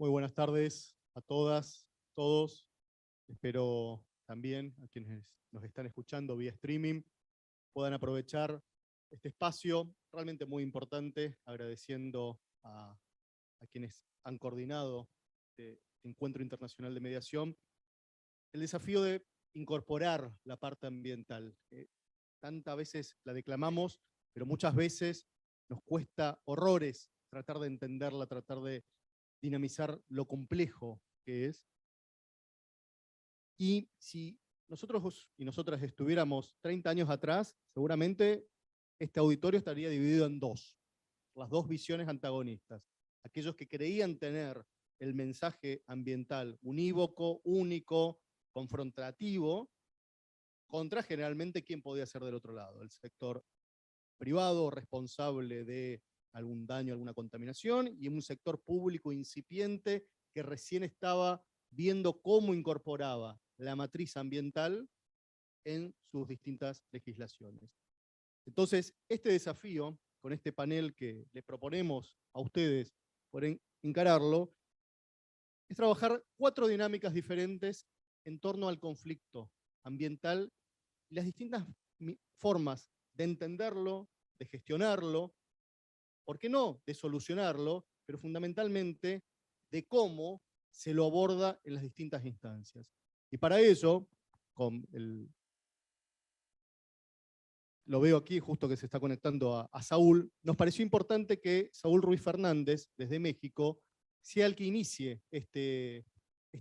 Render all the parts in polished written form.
Muy buenas tardes a todas, todos. Espero también a quienes nos están escuchando vía streaming puedan aprovechar este espacio realmente muy importante, agradeciendo a quienes han coordinado este encuentro internacional de mediación, el desafío de incorporar la parte ambiental. Tantas veces la declamamos, pero muchas veces nos cuesta horrores tratar de entenderla, tratar de dinamizar lo complejo que es. Y si nosotros y nosotras estuviéramos 30 años atrás, seguramente este auditorio estaría dividido en dos, las dos visiones antagonistas. Aquellos que creían tener el mensaje ambiental unívoco, único, confrontativo, contra generalmente quién podía ser del otro lado, el sector privado responsable de algún daño, alguna contaminación, y un sector público incipiente que recién estaba viendo cómo incorporaba la matriz ambiental en sus distintas legislaciones. Entonces, este desafío, con este panel que le proponemos a ustedes por encararlo, es trabajar 4 dinámicas diferentes en torno al conflicto ambiental y las distintas formas de entenderlo, de gestionarlo, ¿por qué no de solucionarlo? Pero fundamentalmente de cómo se lo aborda en las distintas instancias. Y para eso, lo veo aquí justo que se está conectando a Saúl, nos pareció importante que Saúl Ruiz Fernández, desde México, sea el que inicie este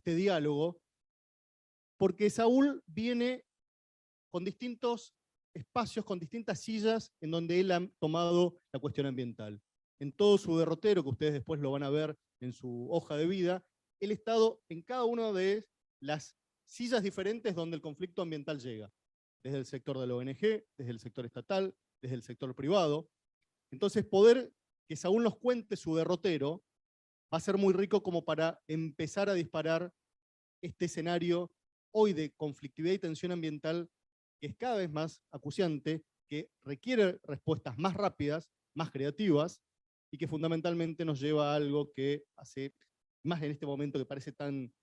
diálogo, porque Saúl viene con distintos espacios, con distintas sillas en donde él ha tomado la cuestión ambiental. En todo su derrotero, que ustedes después lo van a ver en su hoja de vida, él ha estado en cada una de las sillas diferentes donde el conflicto ambiental llega. Desde el sector de la ONG, desde el sector estatal, desde el sector privado. Entonces, poder que Saúl nos cuente su derrotero va a ser muy rico como para empezar a disparar este escenario hoy de conflictividad y tensión ambiental que es cada vez más acuciante, que requiere respuestas más rápidas, más creativas, y que fundamentalmente nos lleva a algo que hace, más en este momento que parece tan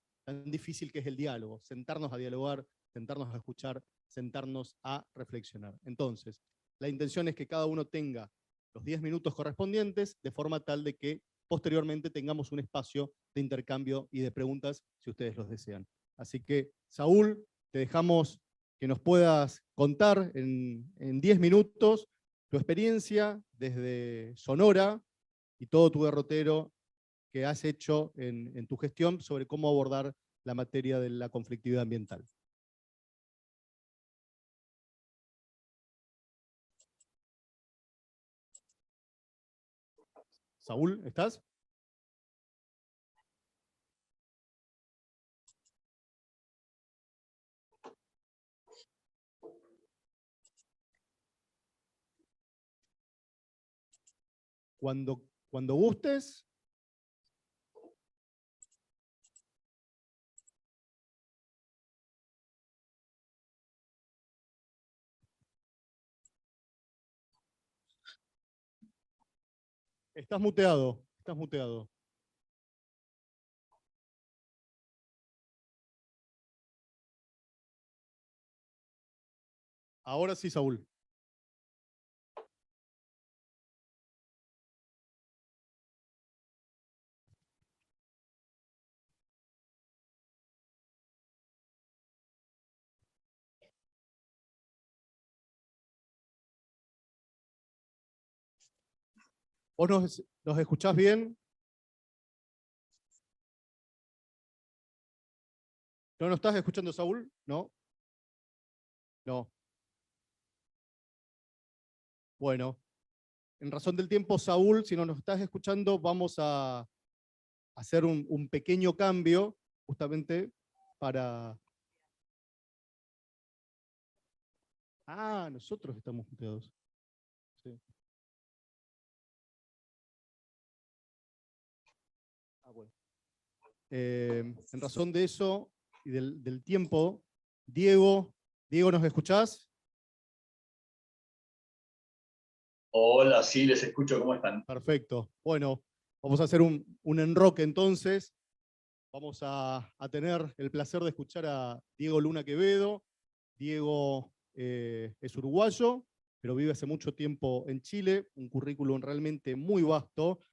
difícil, que es el diálogo, sentarnos a dialogar, sentarnos a escuchar, sentarnos a reflexionar. Entonces, la intención es que cada uno tenga los 10 minutos correspondientes, de forma tal de que posteriormente tengamos un espacio de intercambio y de preguntas, si ustedes los desean. Así que, Saúl, te dejamos que nos puedas contar en 10 minutos tu experiencia desde Sonora y todo tu derrotero que has hecho en tu gestión sobre cómo abordar la materia de la conflictividad ambiental. Saúl, ¿estás? Cuando gustes. Estás muteado, estás muteado. Ahora sí, Saúl. ¿Vos nos escuchás bien? ¿No nos estás escuchando, Saúl? ¿No? No. Bueno, en razón del tiempo, Saúl, si no nos estás escuchando, vamos a hacer un pequeño cambio, justamente para... Ah, nosotros estamos muteados. Sí. Ah, bueno. En razón de eso y del tiempo, Diego, ¿nos escuchás? Hola, sí, les escucho, ¿cómo están? Perfecto. Bueno, vamos a hacer un enroque entonces. vamos a tener el placer de escuchar a Diego Luna Quevedo. Diego es uruguayo, pero vive hace mucho tiempo en Chile, un currículum realmente muy vasto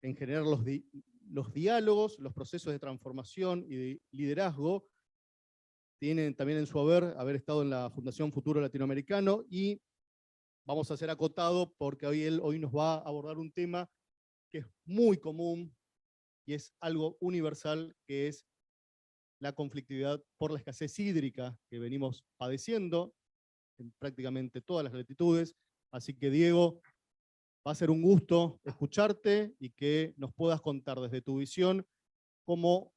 en generar los diálogos, los procesos de transformación y de liderazgo. Tiene también en su haber estado en la Fundación Futuro Latinoamericano, y vamos a ser acotado porque hoy nos va a abordar un tema que es muy común y es algo universal, que es la conflictividad por la escasez hídrica que venimos padeciendo en prácticamente todas las latitudes. Así que, Diego, va a ser un gusto escucharte y que nos puedas contar desde tu visión cómo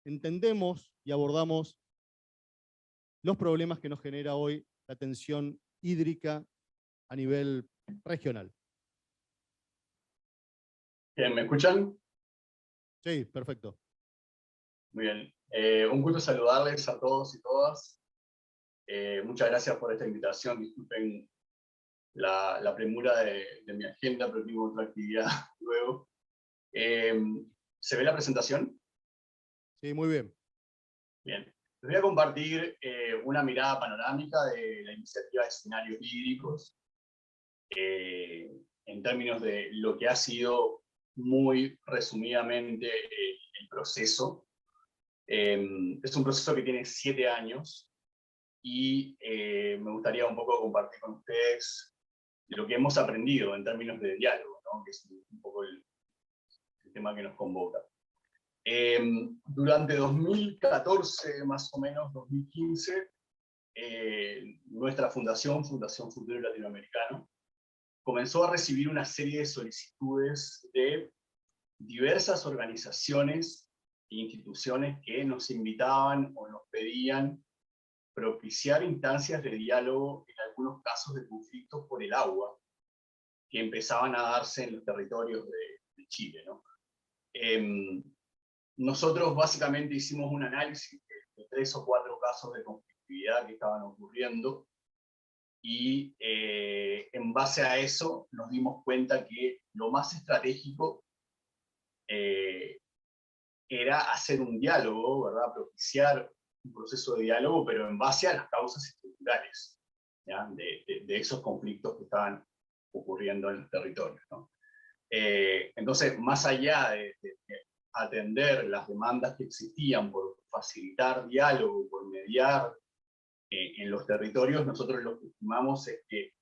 entendemos y abordamos los problemas que nos genera hoy la tensión hídrica a nivel regional. Bien, ¿me escuchan? Sí, perfecto. Muy bien. Un gusto saludarles a todos y todas. Muchas gracias por esta invitación. Disculpen la premura de mi agenda, pero tengo otra actividad luego. ¿Se ve la presentación? Sí, muy bien. Bien. Les voy a compartir una mirada panorámica de la iniciativa de escenarios hídricos en términos de lo que ha sido muy resumidamente el proceso. Es un proceso que tiene 7 años y me gustaría un poco compartir con ustedes lo que hemos aprendido en términos de diálogo, ¿no? Que es un poco el tema que nos convoca. Durante 2014, más o menos 2015, nuestra fundación, Fundación Futuro Latinoamericano, comenzó a recibir una serie de solicitudes de diversas organizaciones e instituciones que nos invitaban o nos pedían propiciar instancias de diálogo en algunos casos de conflictos por el agua que empezaban a darse en los territorios de Chile, ¿no? Nosotros básicamente hicimos un análisis de 3 o 4 casos de conflictividad que estaban ocurriendo, y en base a eso nos dimos cuenta que lo más estratégico era hacer un diálogo, ¿verdad? Propiciar un proceso de diálogo, pero en base a las causas estructurales, ¿ya? De esos conflictos que estaban ocurriendo en los territorios, ¿no? Entonces, más allá de atender las demandas que existían por facilitar diálogo, por mediar en los territorios, nosotros lo que estimamos es que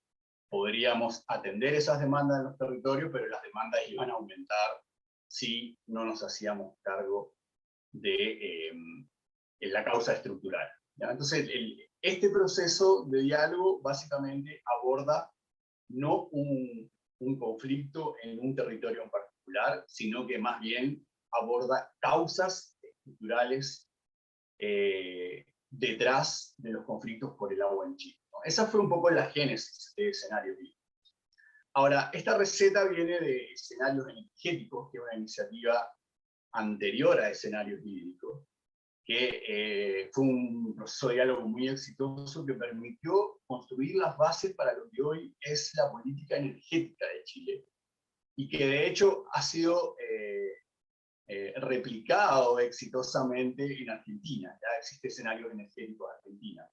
podríamos atender esas demandas en los territorios, pero las demandas iban a aumentar si no nos hacíamos cargo de la causa estructural, ¿ya? Entonces, este proceso de diálogo básicamente aborda no un conflicto en un territorio en particular, sino que más bien aborda causas estructurales detrás de los conflictos por el agua en Chile, ¿no? Esa fue un poco la génesis de Escenarios Hídricos. Ahora, esta receta viene de Escenarios Energéticos, que es una iniciativa anterior a Escenarios Hídricos, que fue un proceso de diálogo muy exitoso que permitió construir las bases para lo que hoy es la política energética de Chile, y que de hecho ha sido replicado exitosamente en Argentina. Ya existe Escenarios Energéticos de Argentina,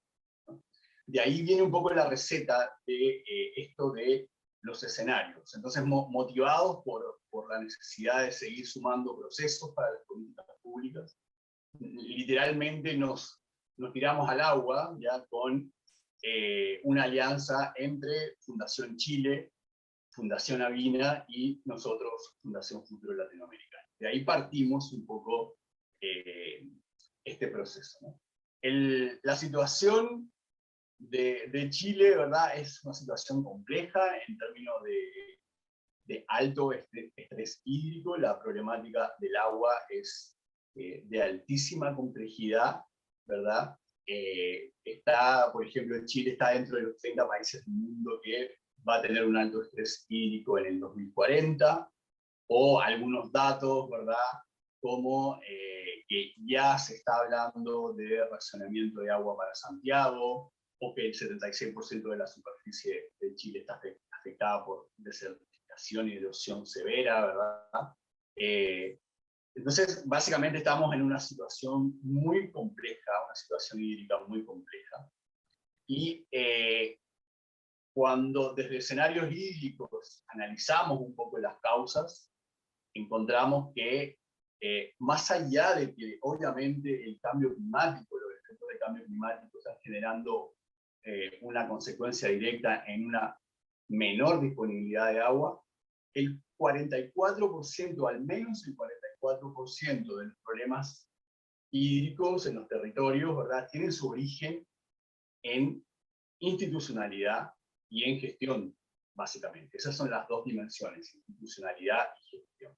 ¿no? De ahí viene un poco la receta de esto de los escenarios. Entonces, motivados por la necesidad de seguir sumando procesos para las políticas públicas, literalmente nos tiramos al agua ya con una alianza entre Fundación Chile, Fundación Avina y nosotros, Fundación Futuro Latinoamericano. De ahí partimos un poco este proceso, ¿no? La situación de Chile, ¿verdad? Es una situación compleja en términos de alto estrés hídrico. La problemática del agua es de altísima complejidad, ¿verdad? Por ejemplo, Chile está dentro de los 30 países del mundo que va a tener un alto estrés hídrico en el 2040, o algunos datos, ¿verdad? Como que ya se está hablando de racionamiento de agua para Santiago, o que el 76% de la superficie de Chile está afectada por desertificación y erosión severa, ¿verdad? Entonces, básicamente estamos en una situación muy compleja, una situación hídrica muy compleja. Y cuando desde escenarios hídricos analizamos un poco las causas, encontramos que más allá de que obviamente el cambio climático, los efectos del cambio climático están generando una consecuencia directa en una menor disponibilidad de agua, el 44%, al menos el 44% de los problemas hídricos en los territorios, ¿verdad?, tienen su origen en institucionalidad y en gestión, básicamente. Esas son las dos dimensiones, institucionalidad y gestión.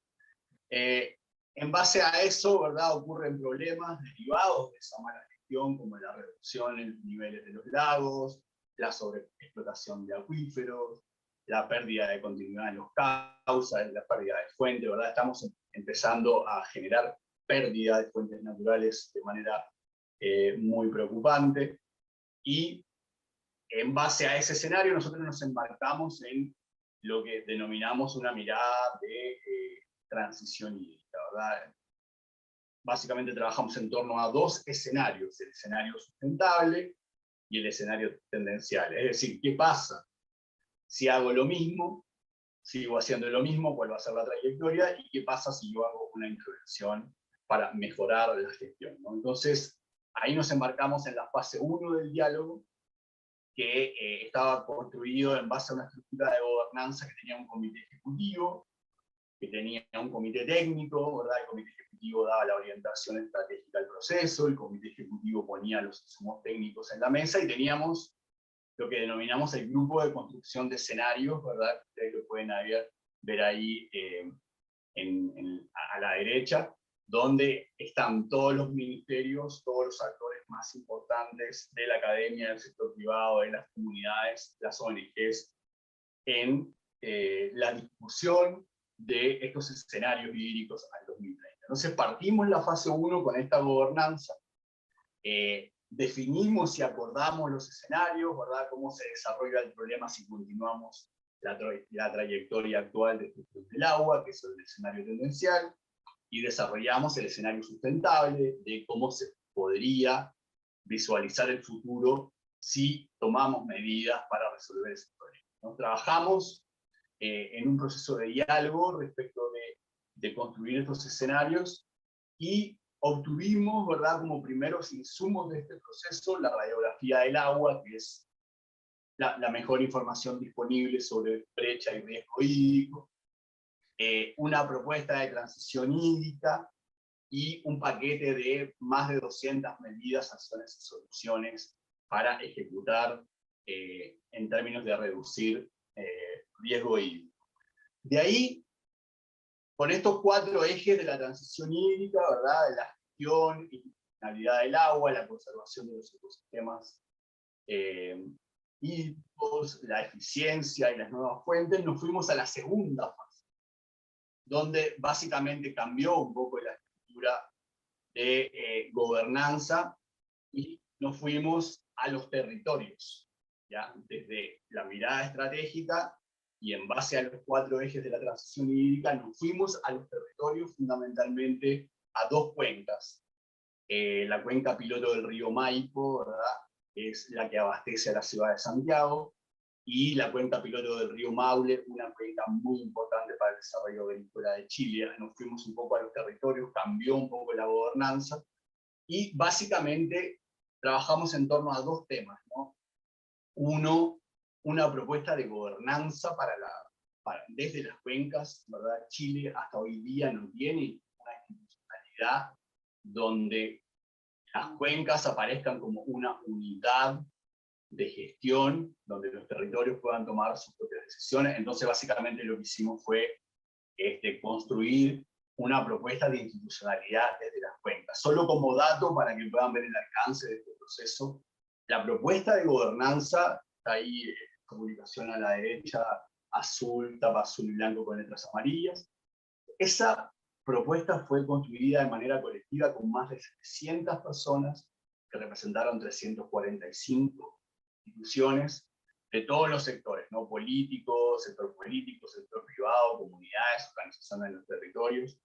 En base a eso, ¿verdad?, ocurren problemas derivados de esa mala gestión, como la reducción en los niveles de los lagos, la sobreexplotación de acuíferos, la pérdida de continuidad en los cauces, la pérdida de fuentes, ¿verdad? Estamos empezando a generar pérdida de fuentes naturales de manera muy preocupante. Y en base a ese escenario, nosotros nos embarcamos en lo que denominamos una mirada de transición hídrica, ¿verdad? Básicamente trabajamos en torno a dos escenarios, el escenario sustentable y el escenario tendencial. Es decir, ¿qué pasa si hago lo mismo, sigo haciendo lo mismo, cuál va a ser la trayectoria, y qué pasa si yo hago una intervención para mejorar la gestión, ¿no? Entonces, ahí nos embarcamos en la fase 1 del diálogo, que estaba construido en base a una estructura de gobernanza que tenía un comité ejecutivo, que tenía un comité técnico, ¿verdad? El comité ejecutivo daba la orientación estratégica al proceso, el comité ejecutivo ponía los insumos técnicos en la mesa, y teníamos lo que denominamos el grupo de construcción de escenarios, ¿verdad? Ustedes lo pueden ver ahí a la derecha, donde están todos los ministerios, todos los actores más importantes de la academia, del sector privado, de las comunidades, las ONGs, en la discusión de estos escenarios hídricos al 2030. Entonces partimos la fase 1 con esta gobernanza, definimos y acordamos los escenarios, ¿verdad?, cómo se desarrolla el problema si continuamos la trayectoria actual de gestión del agua, que es el escenario tendencial, y desarrollamos el escenario sustentable de cómo se podría visualizar el futuro si tomamos medidas para resolver ese problema, ¿no? Trabajamos en un proceso de diálogo respecto de construir estos escenarios, y obtuvimos, ¿verdad?, como primeros insumos de este proceso la radiografía del agua, que es la mejor información disponible sobre brecha y riesgo hídrico, una propuesta de transición hídrica y un paquete de más de 200 medidas, acciones y soluciones para ejecutar en términos de reducir riesgo hídrico. De ahí, con estos 4 ejes de la transición hídrica, ¿verdad?, de la gestión y calidad del agua, la conservación de los ecosistemas hídricos, la eficiencia y las nuevas fuentes, nos fuimos a la segunda fase, donde básicamente cambió un poco la estructura de gobernanza, y nos fuimos a los territorios, ¿ya? Desde la mirada estratégica, y en base a los 4 ejes de la transición hídrica, nos fuimos a los territorios, fundamentalmente a 2 cuencas. La cuenca piloto del río Maipo, ¿verdad?, es la que abastece a la ciudad de Santiago, y la cuenca piloto del río Maule, una cuenca muy importante para el desarrollo agrícola de Chile. Nos fuimos un poco a los territorios, cambió un poco la gobernanza, y básicamente trabajamos en torno a 2 temas, ¿no? Uno, una propuesta de gobernanza desde las cuencas, ¿verdad? Chile hasta hoy día no tiene una institucionalidad donde las cuencas aparezcan como una unidad de gestión, donde los territorios puedan tomar sus propias decisiones. Entonces básicamente lo que hicimos fue construir una propuesta de institucionalidad desde las cuencas. Solo como dato para que puedan ver el alcance de este proceso, la propuesta de gobernanza, está ahí comunicación a la derecha, azul, tapa azul y blanco con letras amarillas. Esa propuesta fue construida de manera colectiva con más de 700 personas que representaron 345 instituciones de todos los sectores, ¿no? Político, sector privado, comunidades, organizaciones en los territorios.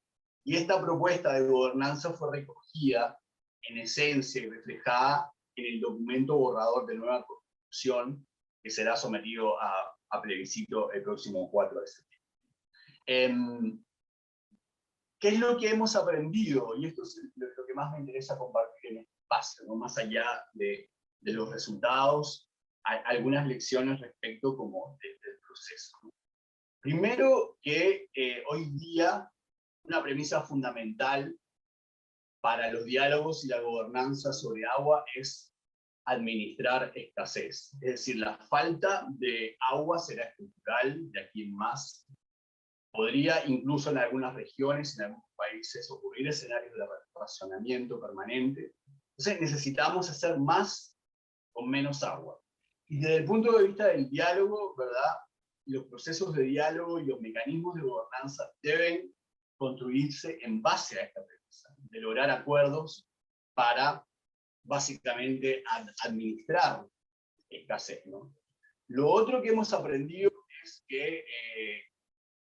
Y esta propuesta de gobernanza fue recogida, en esencia, y reflejada en el documento borrador de nueva Constitución, que será sometido a plebiscito el próximo 4 de septiembre. ¿Qué es lo que hemos aprendido? Y esto es lo que más me interesa compartir en este espacio, ¿no? Más allá de los resultados, hay algunas lecciones respecto del proceso, ¿no? Primero, que hoy día una premisa fundamental para los diálogos y la gobernanza sobre agua es administrar escasez. Es decir, la falta de agua será estructural de aquí en más. Podría incluso en algunas regiones, en algunos países, ocurrir escenarios de racionamiento permanente. Entonces necesitamos hacer más con menos agua. Y desde el punto de vista del diálogo, ¿verdad? Los procesos de diálogo y los mecanismos de gobernanza deben construirse en base a esta premisa, de lograr acuerdos para básicamente administrar escasez, ¿no? Lo otro que hemos aprendido es que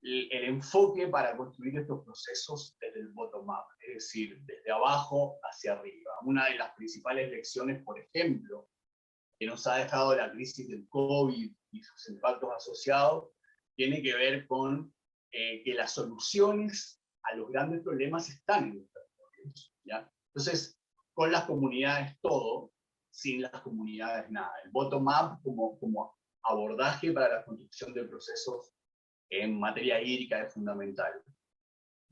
el enfoque para construir estos procesos desde el bottom-up, es decir, desde abajo hacia arriba. Una de las principales lecciones, por ejemplo, que nos ha dejado la crisis del COVID y sus impactos asociados, tiene que ver con que las soluciones a los grandes problemas están en los territorios, ¿ya? Entonces, con las comunidades todo, sin las comunidades nada. El bottom-up como abordaje para la construcción de procesos en materia hídrica es fundamental.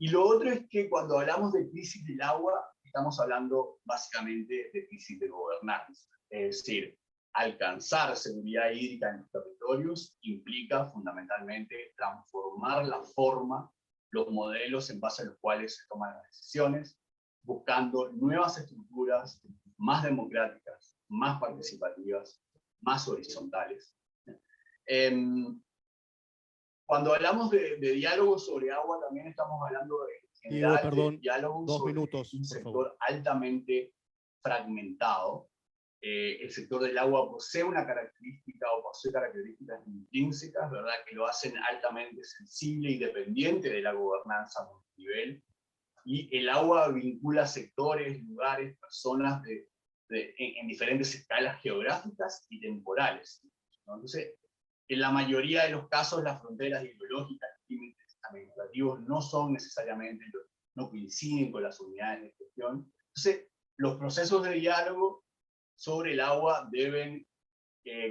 Y lo otro es que cuando hablamos de crisis del agua, estamos hablando básicamente de crisis de gobernanza. Es decir, alcanzar seguridad hídrica en los territorios implica fundamentalmente transformar la forma, los modelos en base a los cuales se toman las decisiones, buscando nuevas estructuras más democráticas, más participativas, más horizontales. Cuando hablamos de diálogo sobre agua, también estamos hablando de diálogo sobre un sector altamente fragmentado. El sector del agua posee una característica o posee características intrínsecas, ¿verdad?, que lo hacen altamente sensible y dependiente de la gobernanza multinivel. Y el agua vincula sectores, lugares, personas en diferentes escalas geográficas y temporales, ¿no? Entonces, en la mayoría de los casos, las fronteras ideológicas, los límites administrativos no son necesariamente, no coinciden con las unidades de gestión. Entonces, los procesos de diálogo sobre el agua deben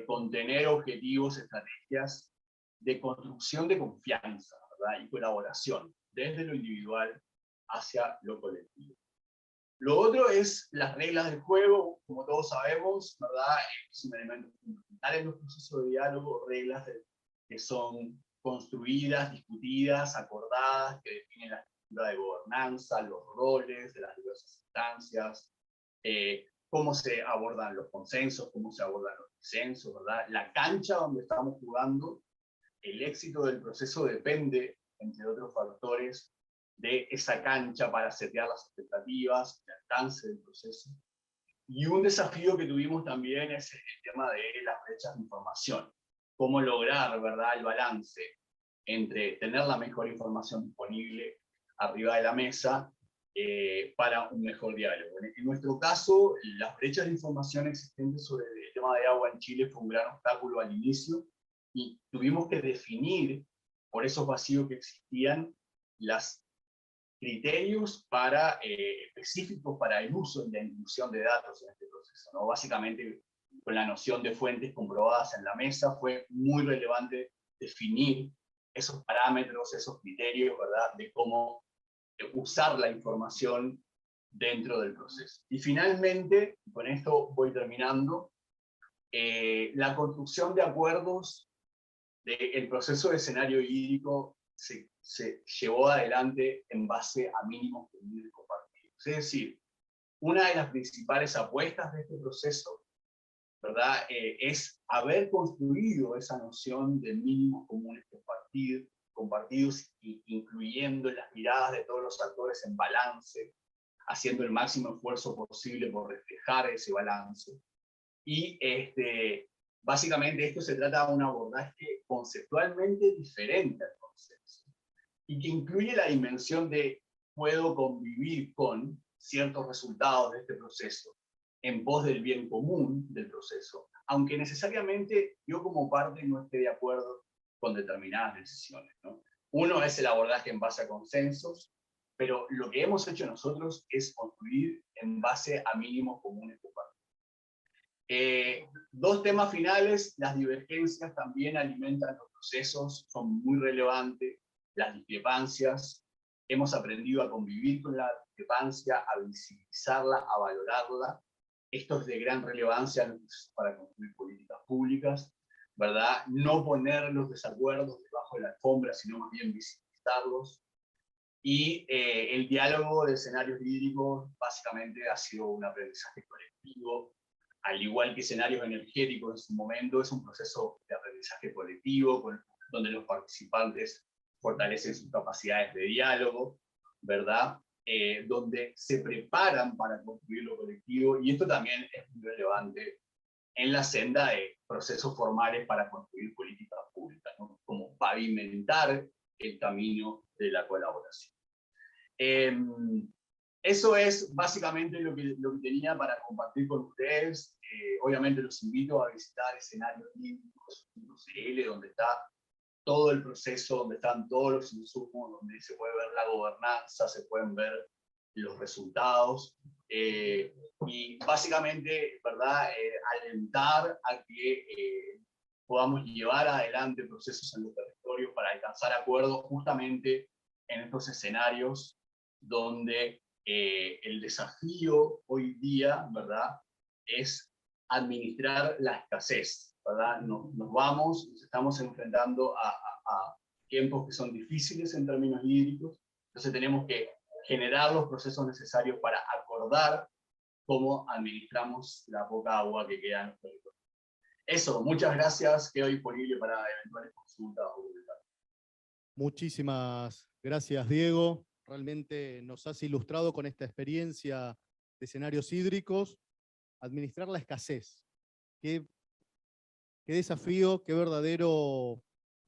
contener objetivos, estrategias de construcción de confianza, ¿verdad?, y colaboración, desde lo individual hacia lo colectivo. Lo otro es las reglas del juego, como todos sabemos, ¿verdad? Es un elemento fundamental en los procesos de diálogo, reglas que son construidas, discutidas, acordadas, que definen la estructura de gobernanza, los roles de las diversas instancias, cómo se abordan los consensos, cómo se abordan los disensos, ¿verdad? La cancha donde estamos jugando, el éxito del proceso depende, entre otros factores, de esa cancha para setear las expectativas, el alcance del proceso. Y un desafío que tuvimos también es el tema de las brechas de información. Cómo lograr, ¿verdad?, el balance entre tener la mejor información disponible arriba de la mesa para un mejor diálogo. En nuestro caso, las brechas de información existentes sobre el tema de agua en Chile fue un gran obstáculo al inicio, y tuvimos que definir, por esos vacíos que existían, las criterios específicos para el uso y la inclusión de datos en este proceso, ¿no? Básicamente, con la noción de fuentes comprobadas en la mesa, fue muy relevante definir esos parámetros, esos criterios, ¿verdad?, de cómo usar la información dentro del proceso. Y finalmente, con esto voy terminando, la construcción de acuerdos del proceso de escenario hídrico se llevó adelante en base a mínimos comunes compartidos. Es decir, una de las principales apuestas de este proceso, ¿verdad?, es haber construido esa noción de mínimos comunes compartidos, incluyendo las miradas de todos los actores en balance, haciendo el máximo esfuerzo posible por reflejar ese balance. Y básicamente esto se trata de un abordaje conceptualmente diferente al consenso, y que incluye la dimensión de puedo convivir con ciertos resultados de este proceso en pos del bien común del proceso, aunque necesariamente yo como parte no esté de acuerdo con determinadas decisiones, ¿no? Uno es el abordaje en base a consensos, pero lo que hemos hecho nosotros es construir en base a mínimos comunes compartidos. Dos temas finales: las divergencias también alimentan los procesos, son muy relevantes, las discrepancias, hemos aprendido a convivir con la discrepancia, a visibilizarla, a valorarla. Esto es de gran relevancia para construir políticas públicas, ¿verdad? No poner los desacuerdos debajo de la alfombra, sino más bien visibilizarlos. Y el diálogo de escenarios hídricos básicamente ha sido un aprendizaje colectivo, al igual que escenarios energéticos en su momento, es un proceso de aprendizaje colectivo, donde los participantes fortalecen sus capacidades de diálogo, ¿verdad? Donde se preparan para construir lo colectivo, y esto también es muy relevante en la senda de procesos formales para construir políticas públicas, ¿no? Como pavimentar el camino de la colaboración. Eso es básicamente lo que tenía para compartir con ustedes. Obviamente los invito a visitar escenarios.cl, donde está todo el proceso, donde están todos los insumos, donde se puede ver la gobernanza, se pueden ver los resultados, y básicamente, ¿verdad?, alentar a que podamos llevar adelante procesos en los territorios para alcanzar acuerdos justamente en estos escenarios donde el desafío hoy día, ¿verdad?, es administrar la escasez, ¿verdad? Nos estamos enfrentando a tiempos que son difíciles en términos hídricos, entonces tenemos que generar los procesos necesarios para acordar cómo administramos la poca agua que queda en los territorios. Eso, muchas gracias, quedo disponible para eventuales consultas o comentarios. Muchísimas gracias, Diego. Realmente nos has ilustrado con esta experiencia de escenarios hídricos, administrar la escasez. Qué desafío, qué verdadero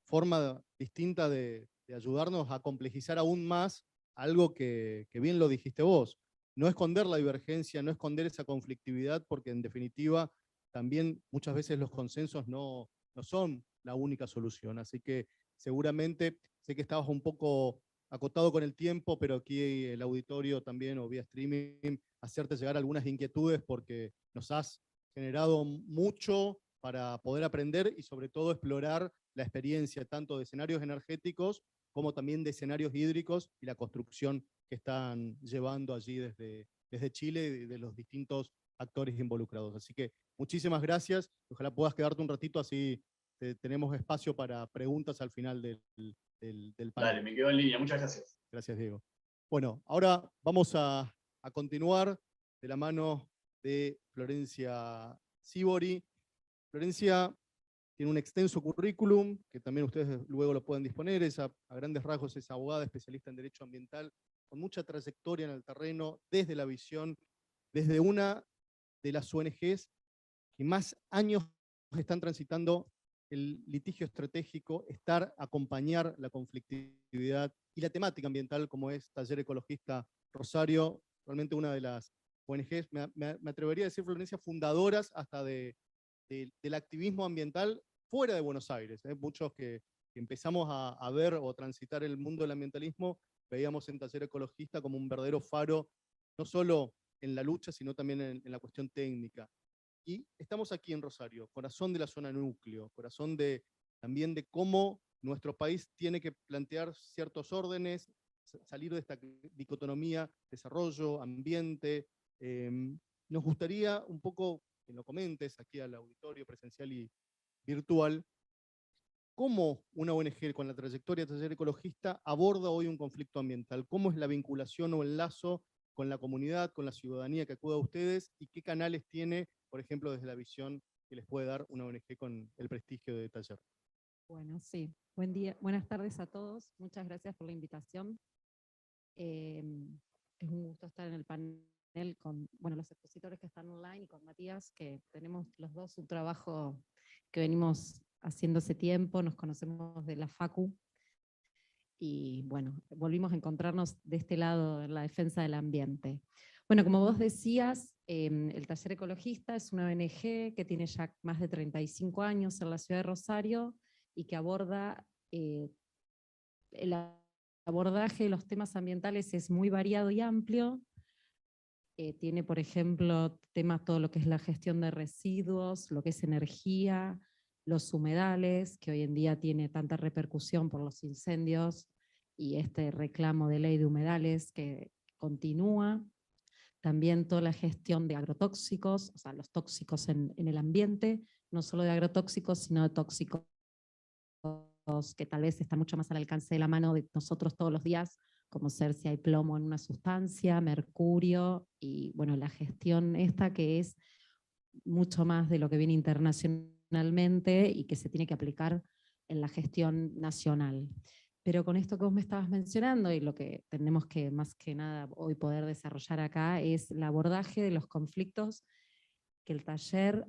forma distinta de ayudarnos a complejizar aún más algo que bien lo dijiste vos. No esconder la divergencia, no esconder esa conflictividad, porque en definitiva también muchas veces los consensos no son la única solución. Así que seguramente, sé que estabas un poco acotado con el tiempo, pero aquí el auditorio también, o vía streaming, hacerte llegar algunas inquietudes, porque nos has generado mucho para poder aprender y sobre todo explorar la experiencia tanto de escenarios energéticos como también de escenarios hídricos y la construcción que están llevando allí desde Chile y de los distintos actores involucrados. Así que muchísimas gracias, ojalá puedas quedarte un ratito, así tenemos espacio para preguntas al final del panel. Dale, me quedo en línea, muchas gracias. Gracias, Diego. Bueno, ahora vamos a continuar de la mano de Florencia Sibori. Florencia tiene un extenso currículum, que también ustedes luego lo pueden disponer, a grandes rasgos es abogada, especialista en Derecho Ambiental, con mucha trayectoria en el terreno, desde la visión, desde una de las ONGs que más años están transitando el litigio estratégico, acompañar la conflictividad y la temática ambiental, como es Taller Ecologista Rosario, realmente una de las ONGs, me atrevería a decir, Florencia, fundadoras hasta del activismo ambiental fuera de Buenos Aires. Muchos que empezamos a ver o transitar el mundo del ambientalismo, veíamos en Taller Ecologista como un verdadero faro, no solo en la lucha, sino también en la cuestión técnica. Y estamos aquí en Rosario, corazón de la zona núcleo, corazón también de cómo nuestro país tiene que plantear ciertos órdenes, salir de esta dicotomía, desarrollo, ambiente. Nos gustaría un poco que lo comentes aquí al auditorio presencial y virtual, cómo una ONG con la trayectoria de Taller Ecologista aborda hoy un conflicto ambiental, cómo es la vinculación o el lazo con la comunidad, con la ciudadanía que acuda a ustedes, y qué canales tiene, por ejemplo, desde la visión que les puede dar una ONG con el prestigio de Taller. Bueno, sí. Buen día, buenas tardes a todos. Muchas gracias por la invitación. Es un gusto estar en el panel con los expositores que están online y con Matías, que tenemos los dos un trabajo que venimos haciendo hace tiempo, nos conocemos de la Facu. y bueno, volvimos a encontrarnos de este lado en la defensa del ambiente. Bueno, como vos decías, el Taller Ecologista es una ONG que tiene ya más de 35 años en la ciudad de Rosario y que aborda el abordaje de los temas ambientales es muy variado y amplio. Tiene, por ejemplo, temas todo lo que es la gestión de residuos, lo que es energía, los humedales, que hoy en día tiene tanta repercusión por los incendios y este reclamo de ley de humedales que continúa. También toda la gestión de agrotóxicos, o sea, los tóxicos en el ambiente, no solo de agrotóxicos, sino de tóxicos que tal vez están mucho más al alcance de la mano de nosotros todos los días, como ser si hay plomo en una sustancia, mercurio, y bueno, la gestión esta que es mucho más de lo que viene internacionalmente y que se tiene que aplicar en la gestión nacional. Pero con esto que vos me estabas mencionando y lo que tenemos que más que nada hoy poder desarrollar acá es el abordaje de los conflictos que el taller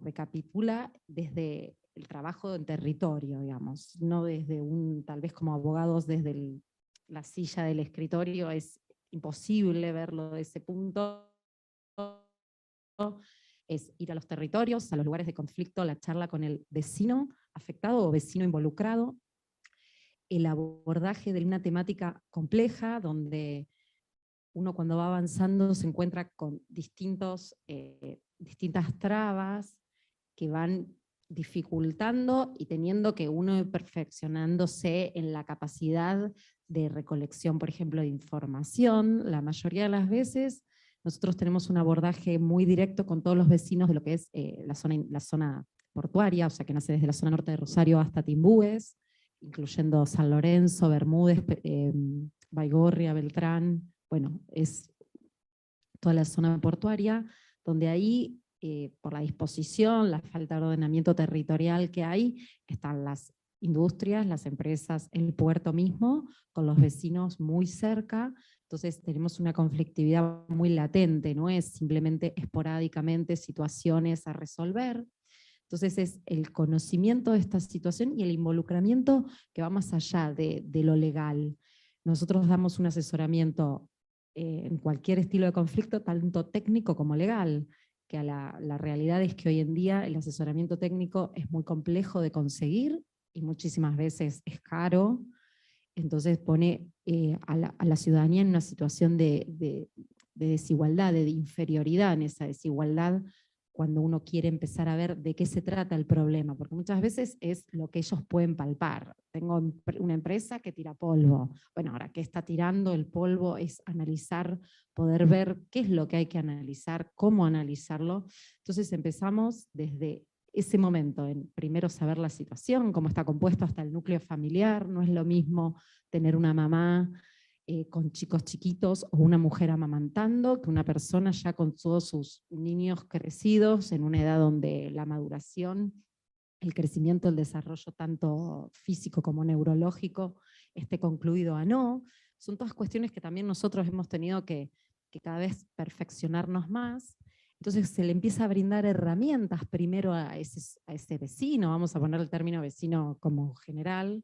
recapitula desde el trabajo en territorio, digamos, no desde tal vez como abogados desde la silla del escritorio, es imposible verlo de ese punto, es ir a los territorios, a los lugares de conflicto, la charla con el vecino afectado o vecino involucrado, el abordaje de una temática compleja donde uno cuando va avanzando se encuentra con distintas trabas que van dificultando y teniendo que uno ir perfeccionándose en la capacidad de recolección, por ejemplo, de información. La mayoría de las veces nosotros tenemos un abordaje muy directo con todos los vecinos de lo que es la zona portuaria, o sea que nace desde la zona norte de Rosario hasta Timbúes, incluyendo San Lorenzo, Bermúdez, Baigorria, Beltrán, bueno, es toda la zona portuaria, donde ahí, por la disposición, la falta de ordenamiento territorial que hay, están las industrias, las empresas, el puerto mismo, con los vecinos muy cerca, entonces tenemos una conflictividad muy latente, no es simplemente esporádicamente situaciones a resolver. Entonces es el conocimiento de esta situación y el involucramiento que va más allá de lo legal. Nosotros damos un asesoramiento en cualquier estilo de conflicto, tanto técnico como legal, que la realidad es que hoy en día el asesoramiento técnico es muy complejo de conseguir y muchísimas veces es caro, entonces pone a la ciudadanía en una situación de desigualdad, de inferioridad en esa desigualdad, cuando uno quiere empezar a ver de qué se trata el problema, porque muchas veces es lo que ellos pueden palpar. Tengo una empresa que tira polvo. Bueno, ahora, ¿qué está tirando el polvo? Es analizar, poder ver qué es lo que hay que analizar, cómo analizarlo. Entonces empezamos desde ese momento, en primero saber la situación, cómo está compuesto hasta el núcleo familiar. No es lo mismo tener una mamá con chicos chiquitos o una mujer amamantando, que una persona ya con todos sus niños crecidos en una edad donde la maduración, el crecimiento, el desarrollo tanto físico como neurológico esté concluido a no. Son todas cuestiones que también nosotros hemos tenido que cada vez perfeccionarnos más. Entonces se le empieza a brindar herramientas primero a ese vecino, vamos a poner el término vecino como general,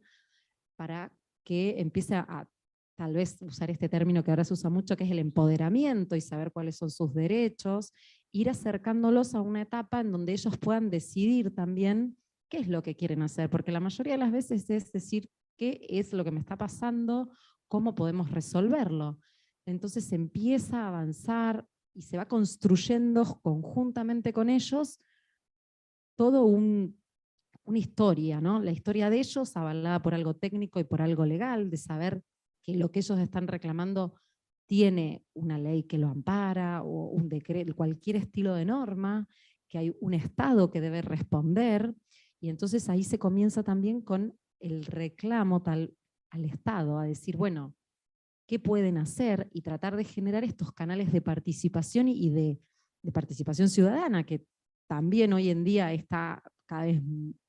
para que empiece a tal vez usar este término que ahora se usa mucho, que es el empoderamiento y saber cuáles son sus derechos, ir acercándolos a una etapa en donde ellos puedan decidir también qué es lo que quieren hacer, porque la mayoría de las veces es decir, qué es lo que me está pasando, cómo podemos resolverlo. Entonces se empieza a avanzar y se va construyendo conjuntamente con ellos todo una historia, ¿no? La historia de ellos avalada por algo técnico y por algo legal, de saber que lo que ellos están reclamando tiene una ley que lo ampara o un decreto, cualquier estilo de norma, que hay un Estado que debe responder, y entonces ahí se comienza también con el reclamo al Estado, a decir, bueno, ¿qué pueden hacer? Y tratar de generar estos canales de participación y de participación ciudadana, que también hoy en día está cada vez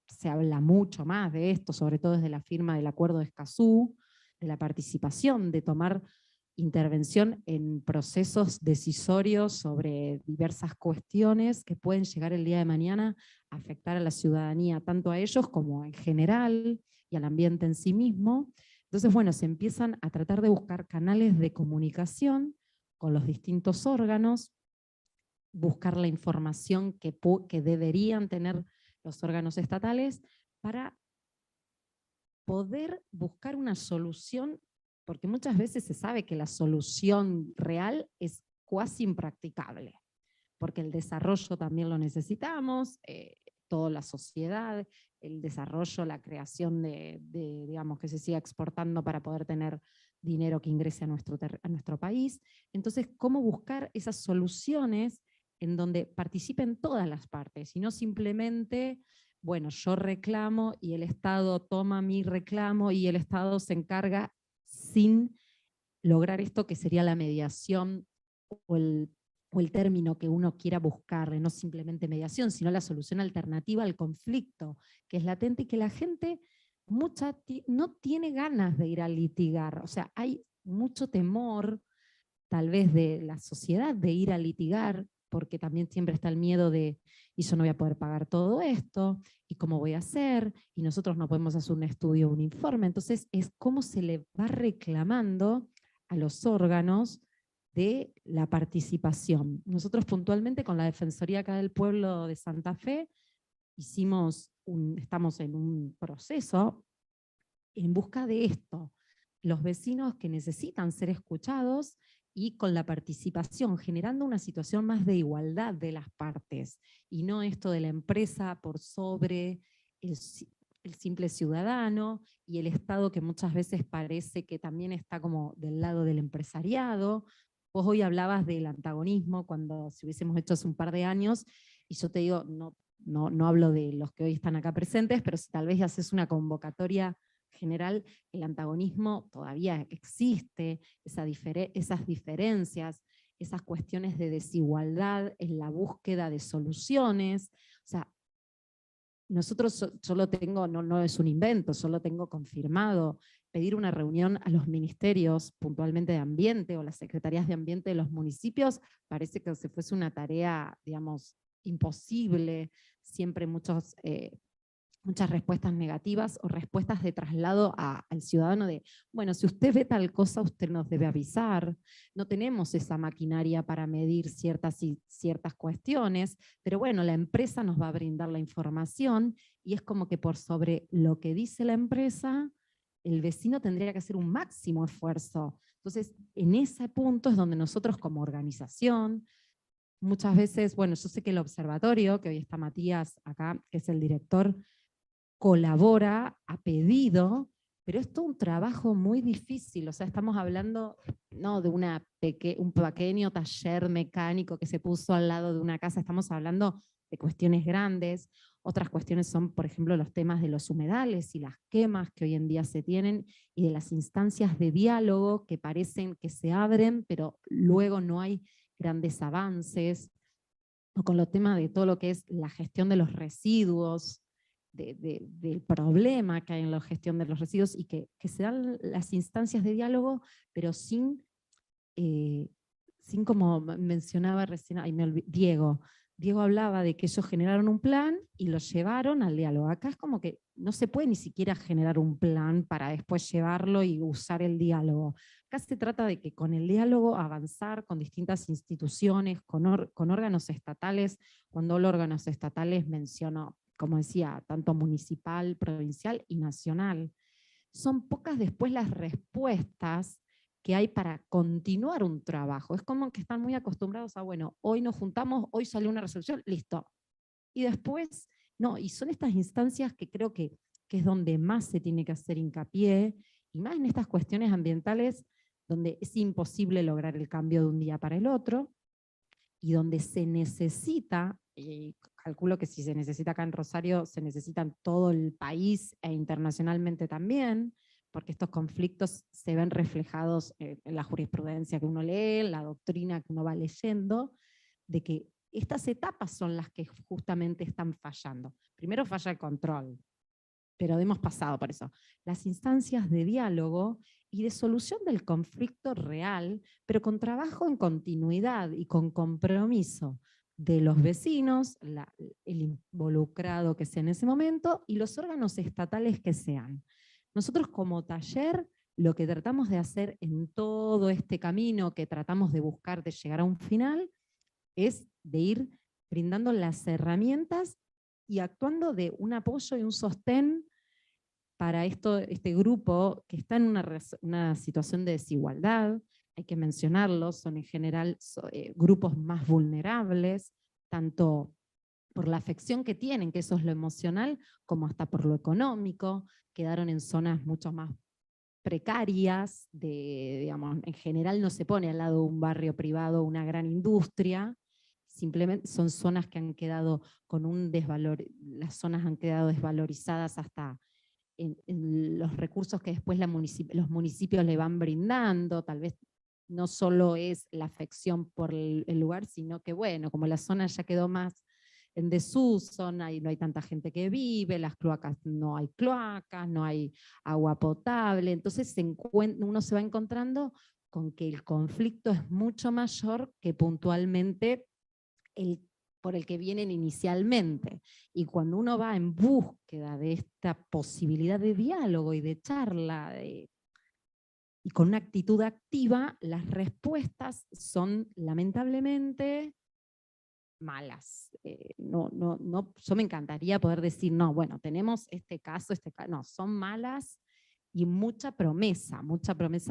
se habla mucho más de esto, sobre todo desde la firma del Acuerdo de Escazú, de la participación, de tomar intervención en procesos decisorios sobre diversas cuestiones que pueden llegar el día de mañana a afectar a la ciudadanía, tanto a ellos como en general y al ambiente en sí mismo. Entonces, bueno, se empiezan a tratar de buscar canales de comunicación con los distintos órganos, buscar la información que deberían tener los órganos estatales para poder buscar una solución, porque muchas veces se sabe que la solución real es casi impracticable, porque el desarrollo también lo necesitamos, toda la sociedad, el desarrollo, la creación digamos, que se siga exportando para poder tener dinero que ingrese a nuestro país. Entonces, ¿cómo buscar esas soluciones en donde participen todas las partes y no simplemente, bueno, yo reclamo y el Estado toma mi reclamo y el Estado se encarga sin lograr esto que sería la mediación o el término que uno quiera buscar, no simplemente mediación, sino la solución alternativa al conflicto, que es latente y que la gente no tiene ganas de ir a litigar. O sea, hay mucho temor, tal vez de la sociedad, de ir a litigar, porque también siempre está el miedo de, y yo no voy a poder pagar todo esto, y cómo voy a hacer, y nosotros no podemos hacer un estudio o un informe. Entonces es cómo se le va reclamando a los órganos de la participación. Nosotros puntualmente con la Defensoría acá del Pueblo de Santa Fe estamos en un proceso en busca de esto, los vecinos que necesitan ser escuchados y con la participación, generando una situación más de igualdad de las partes, y no esto de la empresa por sobre el simple ciudadano y el Estado que muchas veces parece que también está como del lado del empresariado. Vos hoy hablabas del antagonismo cuando si hubiésemos hecho hace un par de años, y yo te digo, no hablo de los que hoy están acá presentes, pero si tal vez haces una convocatoria general, el antagonismo todavía existe, esas diferencias, esas cuestiones de desigualdad en la búsqueda de soluciones. O sea, nosotros, yo lo tengo, no es un invento, yo lo tengo confirmado, pedir una reunión a los ministerios, puntualmente de ambiente, o las secretarías de ambiente de los municipios, parece que se fuese una tarea, digamos, imposible, siempre muchas respuestas negativas o respuestas de traslado al ciudadano de, bueno, si usted ve tal cosa, usted nos debe avisar. No tenemos esa maquinaria para medir ciertas cuestiones, pero bueno, la empresa nos va a brindar la información y es como que por sobre lo que dice la empresa, el vecino tendría que hacer un máximo esfuerzo. Entonces, en ese punto es donde nosotros como organización, muchas veces, bueno, yo sé que el observatorio, que hoy está Matías acá, que es el director, colabora a pedido, pero es todo un trabajo muy difícil. O sea, estamos hablando no de un pequeño taller mecánico que se puso al lado de una casa, estamos hablando de cuestiones grandes. Otras cuestiones son, por ejemplo, los temas de los humedales y las quemas que hoy en día se tienen, y de las instancias de diálogo que parecen que se abren, pero luego no hay grandes avances, o con los temas de todo lo que es la gestión de los residuos, del problema que hay en la gestión de los residuos, y que se dan las instancias de diálogo, pero sin como mencionaba recién, Diego hablaba de que ellos generaron un plan y lo llevaron al diálogo. Acá es como que no se puede ni siquiera generar un plan para después llevarlo y usar el diálogo. Acá se trata de que con el diálogo avanzar con distintas instituciones, con órganos estatales. Cuando hablo de órganos estatales menciono, como decía, tanto municipal, provincial y nacional. Son pocas después las respuestas que hay para continuar un trabajo. Es como que están muy acostumbrados a, bueno, hoy nos juntamos, hoy salió una resolución, listo. Y después, no, y son estas instancias que creo que es donde más se tiene que hacer hincapié, y más en estas cuestiones ambientales, donde es imposible lograr el cambio de un día para el otro, y donde se necesita, y calculo que si se necesita acá en Rosario, se necesita en todo el país e internacionalmente también, porque estos conflictos se ven reflejados en la jurisprudencia que uno lee, en la doctrina que uno va leyendo, de que estas etapas son las que justamente están fallando. Primero falla el control, pero hemos pasado por eso. Las instancias de diálogo y de solución del conflicto real, pero con trabajo en continuidad y con compromiso de los vecinos, el involucrado que sea en ese momento, y los órganos estatales que sean. Nosotros como taller lo que tratamos de hacer en todo este camino que tratamos de buscar de llegar a un final es de ir brindando las herramientas y actuando de un apoyo y un sostén para este grupo que está en una situación de desigualdad. Hay que mencionarlo, son en general grupos más vulnerables, tanto por la afección que tienen, que eso es lo emocional, como hasta por lo económico. Quedaron en zonas mucho más precarias, digamos, en general no se pone al lado de un barrio privado una gran industria, simplemente son zonas que han quedado con un las zonas han quedado desvalorizadas hasta en los recursos que después los municipios le van brindando, tal vez no solo es la afección por el lugar, sino que bueno, como la zona ya quedó más en desuso, no hay tanta gente que vive, las cloacas, no hay cloacas, no hay agua potable, entonces uno se va encontrando con que el conflicto es mucho mayor que puntualmente por el que vienen inicialmente. Y cuando uno va en búsqueda de esta posibilidad de diálogo y de charla, y con una actitud activa, las respuestas son lamentablemente malas. Yo me encantaría poder decir, no, bueno, tenemos este caso, no, son malas y mucha promesa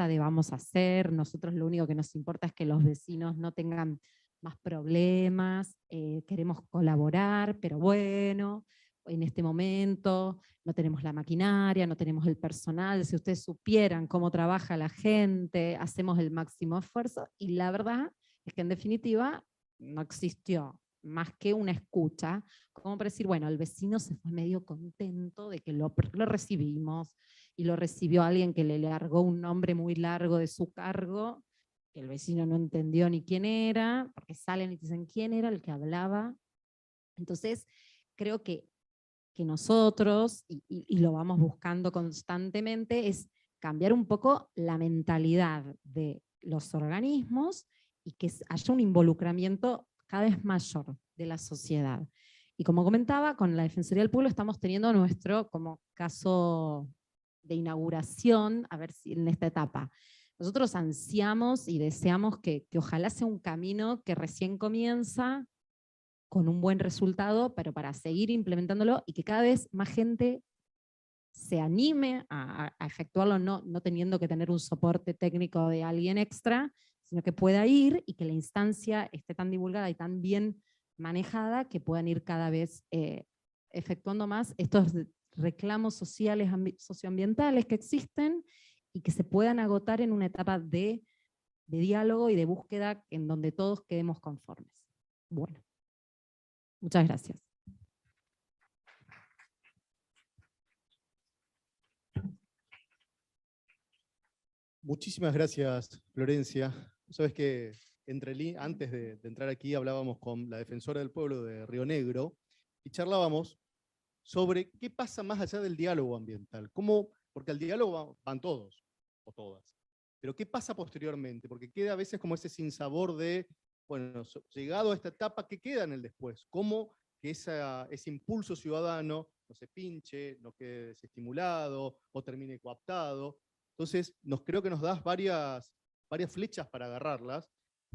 de vamos a hacer, nosotros lo único que nos importa es que los vecinos no tengan más problemas, queremos colaborar, pero bueno, en este momento no tenemos la maquinaria, no tenemos el personal, si ustedes supieran cómo trabaja la gente, hacemos el máximo esfuerzo, y la verdad es que en definitiva no existió más que una escucha, como para decir, bueno, el vecino se fue medio contento de que lo recibimos, y lo recibió alguien que le largó un nombre muy largo de su cargo, que el vecino no entendió ni quién era, porque salen y dicen quién era el que hablaba. Entonces, creo que nosotros, y lo vamos buscando constantemente, es cambiar un poco la mentalidad de los organismos y que haya un involucramiento cada vez mayor de la sociedad. Y como comentaba, con la Defensoría del Pueblo estamos teniendo nuestro como caso de inauguración, a ver si en esta etapa. Nosotros ansiamos y deseamos que ojalá sea un camino que recién comienza, con un buen resultado, pero para seguir implementándolo y que cada vez más gente se anime a efectuarlo, no teniendo que tener un soporte técnico de alguien extra, sino que pueda ir y que la instancia esté tan divulgada y tan bien manejada que puedan ir cada vez efectuando más estos reclamos sociales, socioambientales que existen y que se puedan agotar en una etapa de diálogo y de búsqueda en donde todos quedemos conformes. Bueno, muchas gracias. Muchísimas gracias, Florencia. Sabes que antes de entrar aquí hablábamos con la defensora del pueblo de Río Negro y charlábamos sobre qué pasa más allá del diálogo ambiental. Porque al diálogo van todos o todas. Pero qué pasa posteriormente, porque queda a veces como ese sinsabor de, bueno, llegado a esta etapa, ¿qué queda en el después? ¿Cómo que ese impulso ciudadano no se pinche, no quede desestimulado o termine coaptado? Entonces, creo que nos das varias flechas para agarrarlas,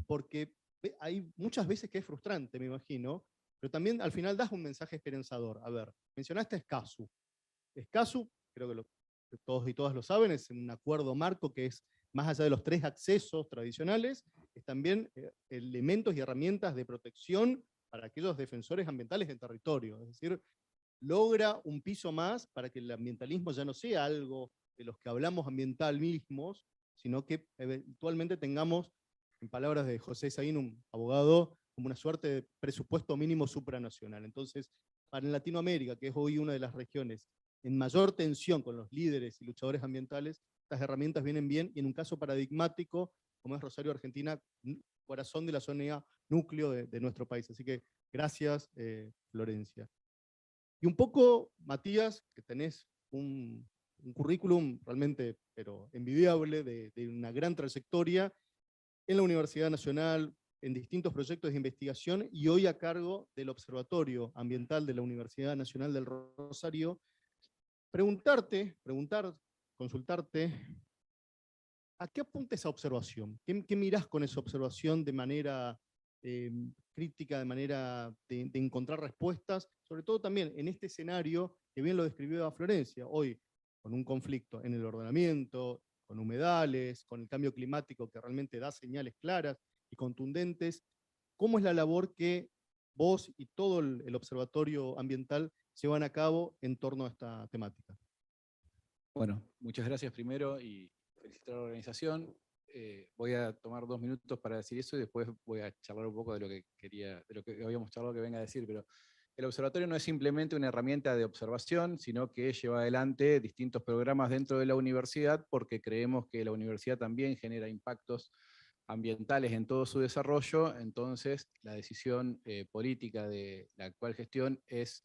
porque hay muchas veces que es frustrante, me imagino, pero también al final das un mensaje esperanzador. A ver, mencionaste a Escazú. Escazú, creo que todos y todas lo saben, es un acuerdo marco que es, más allá de los 3 accesos tradicionales, es también elementos y herramientas de protección para aquellos defensores ambientales del territorio. Es decir, logra un piso más para que el ambientalismo ya no sea algo de los que hablamos ambiental mismos, sino que eventualmente tengamos, en palabras de José Saín, un abogado, como una suerte de presupuesto mínimo supranacional. Entonces, para Latinoamérica, que es hoy una de las regiones en mayor tensión con los líderes y luchadores ambientales, estas herramientas vienen bien, y en un caso paradigmático, como es Rosario, Argentina, corazón de la zona núcleo de nuestro país. Así que gracias, Florencia. Y un poco, Matías, que tenés un currículum realmente, pero envidiable, de una gran trayectoria en la Universidad Nacional, en distintos proyectos de investigación, y hoy a cargo del Observatorio Ambiental de la Universidad Nacional del Rosario. Consultarte, ¿A qué apunta esa observación? ¿Qué mirás con esa observación de manera crítica, de manera de encontrar respuestas? Sobre todo también en este escenario que bien lo describió Florencia, hoy con un conflicto en el ordenamiento, con humedales, con el cambio climático que realmente da señales claras y contundentes. ¿Cómo es la labor que vos y todo el observatorio ambiental llevan a cabo en torno a esta temática? Bueno, muchas gracias primero y felicitar a la organización. Voy a tomar 2 minutos para decir eso y después voy a charlar un poco de lo que quería, de lo que habíamos charlado que venga a decir, pero el observatorio no es simplemente una herramienta de observación, sino que lleva adelante distintos programas dentro de la universidad porque creemos que la universidad también genera impactos ambientales en todo su desarrollo. Entonces la decisión política de la actual gestión es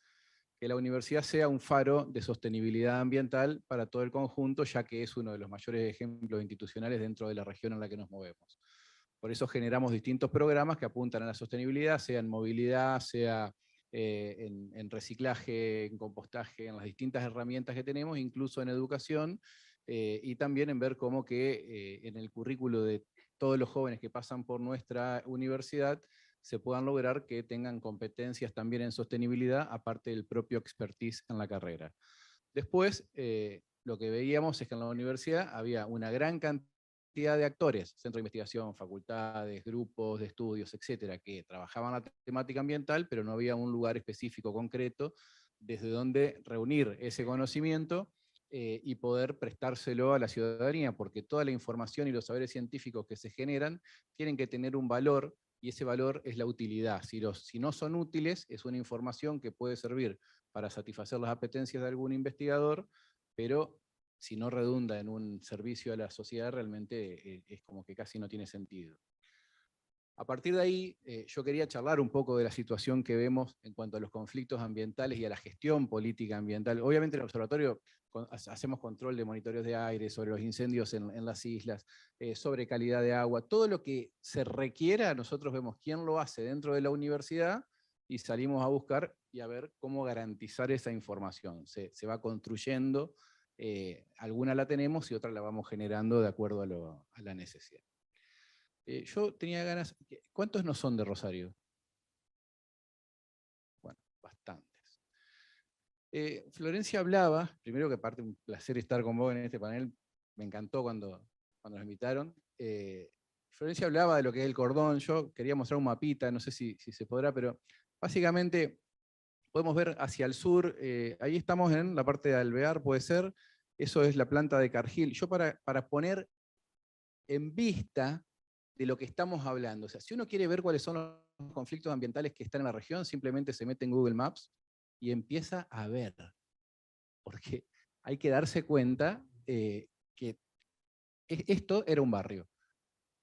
que la universidad sea un faro de sostenibilidad ambiental para todo el conjunto, ya que es uno de los mayores ejemplos institucionales dentro de la región en la que nos movemos. Por eso generamos distintos programas que apuntan a la sostenibilidad, sea en movilidad, sea en reciclaje, en compostaje, en las distintas herramientas que tenemos, incluso en educación, y también en ver cómo que en el currículo de todos los jóvenes que pasan por nuestra universidad se puedan lograr que tengan competencias también en sostenibilidad, aparte del propio expertise en la carrera. Después, lo que veíamos es que en la universidad había una gran cantidad de actores, centro de investigación, facultades, grupos de estudios, etcétera, que trabajaban la temática ambiental, pero no había un lugar específico concreto desde donde reunir ese conocimiento y poder prestárselo a la ciudadanía, porque toda la información y los saberes científicos que se generan tienen que tener un valor, y ese valor es la utilidad. Si no son útiles, es una información que puede servir para satisfacer las apetencias de algún investigador, pero si no redunda en un servicio a la sociedad, realmente es como que casi no tiene sentido. A partir de ahí, yo quería charlar un poco de la situación que vemos en cuanto a los conflictos ambientales y a la gestión política ambiental. Obviamente en el observatorio hacemos control de monitoreos de aire, sobre los incendios en las islas, sobre calidad de agua, todo lo que se requiera, nosotros vemos quién lo hace dentro de la universidad y salimos a buscar y a ver cómo garantizar esa información. Se va construyendo, alguna la tenemos y otra la vamos generando de acuerdo a la necesidad. Yo tenía ganas, ¿cuántos no son de Rosario? Bueno, bastantes. Florencia hablaba, primero que aparte un placer estar con vos en este panel, me encantó cuando nos invitaron. Florencia hablaba de lo que es el cordón, yo quería mostrar un mapita, no sé si se podrá, pero básicamente podemos ver hacia el sur, ahí estamos en la parte de Alvear, puede ser, eso es la planta de Cargill. Yo para poner en vista de lo que estamos hablando, o sea, si uno quiere ver cuáles son los conflictos ambientales que están en la región, simplemente se mete en Google Maps y empieza a ver, porque hay que darse cuenta que esto era un barrio,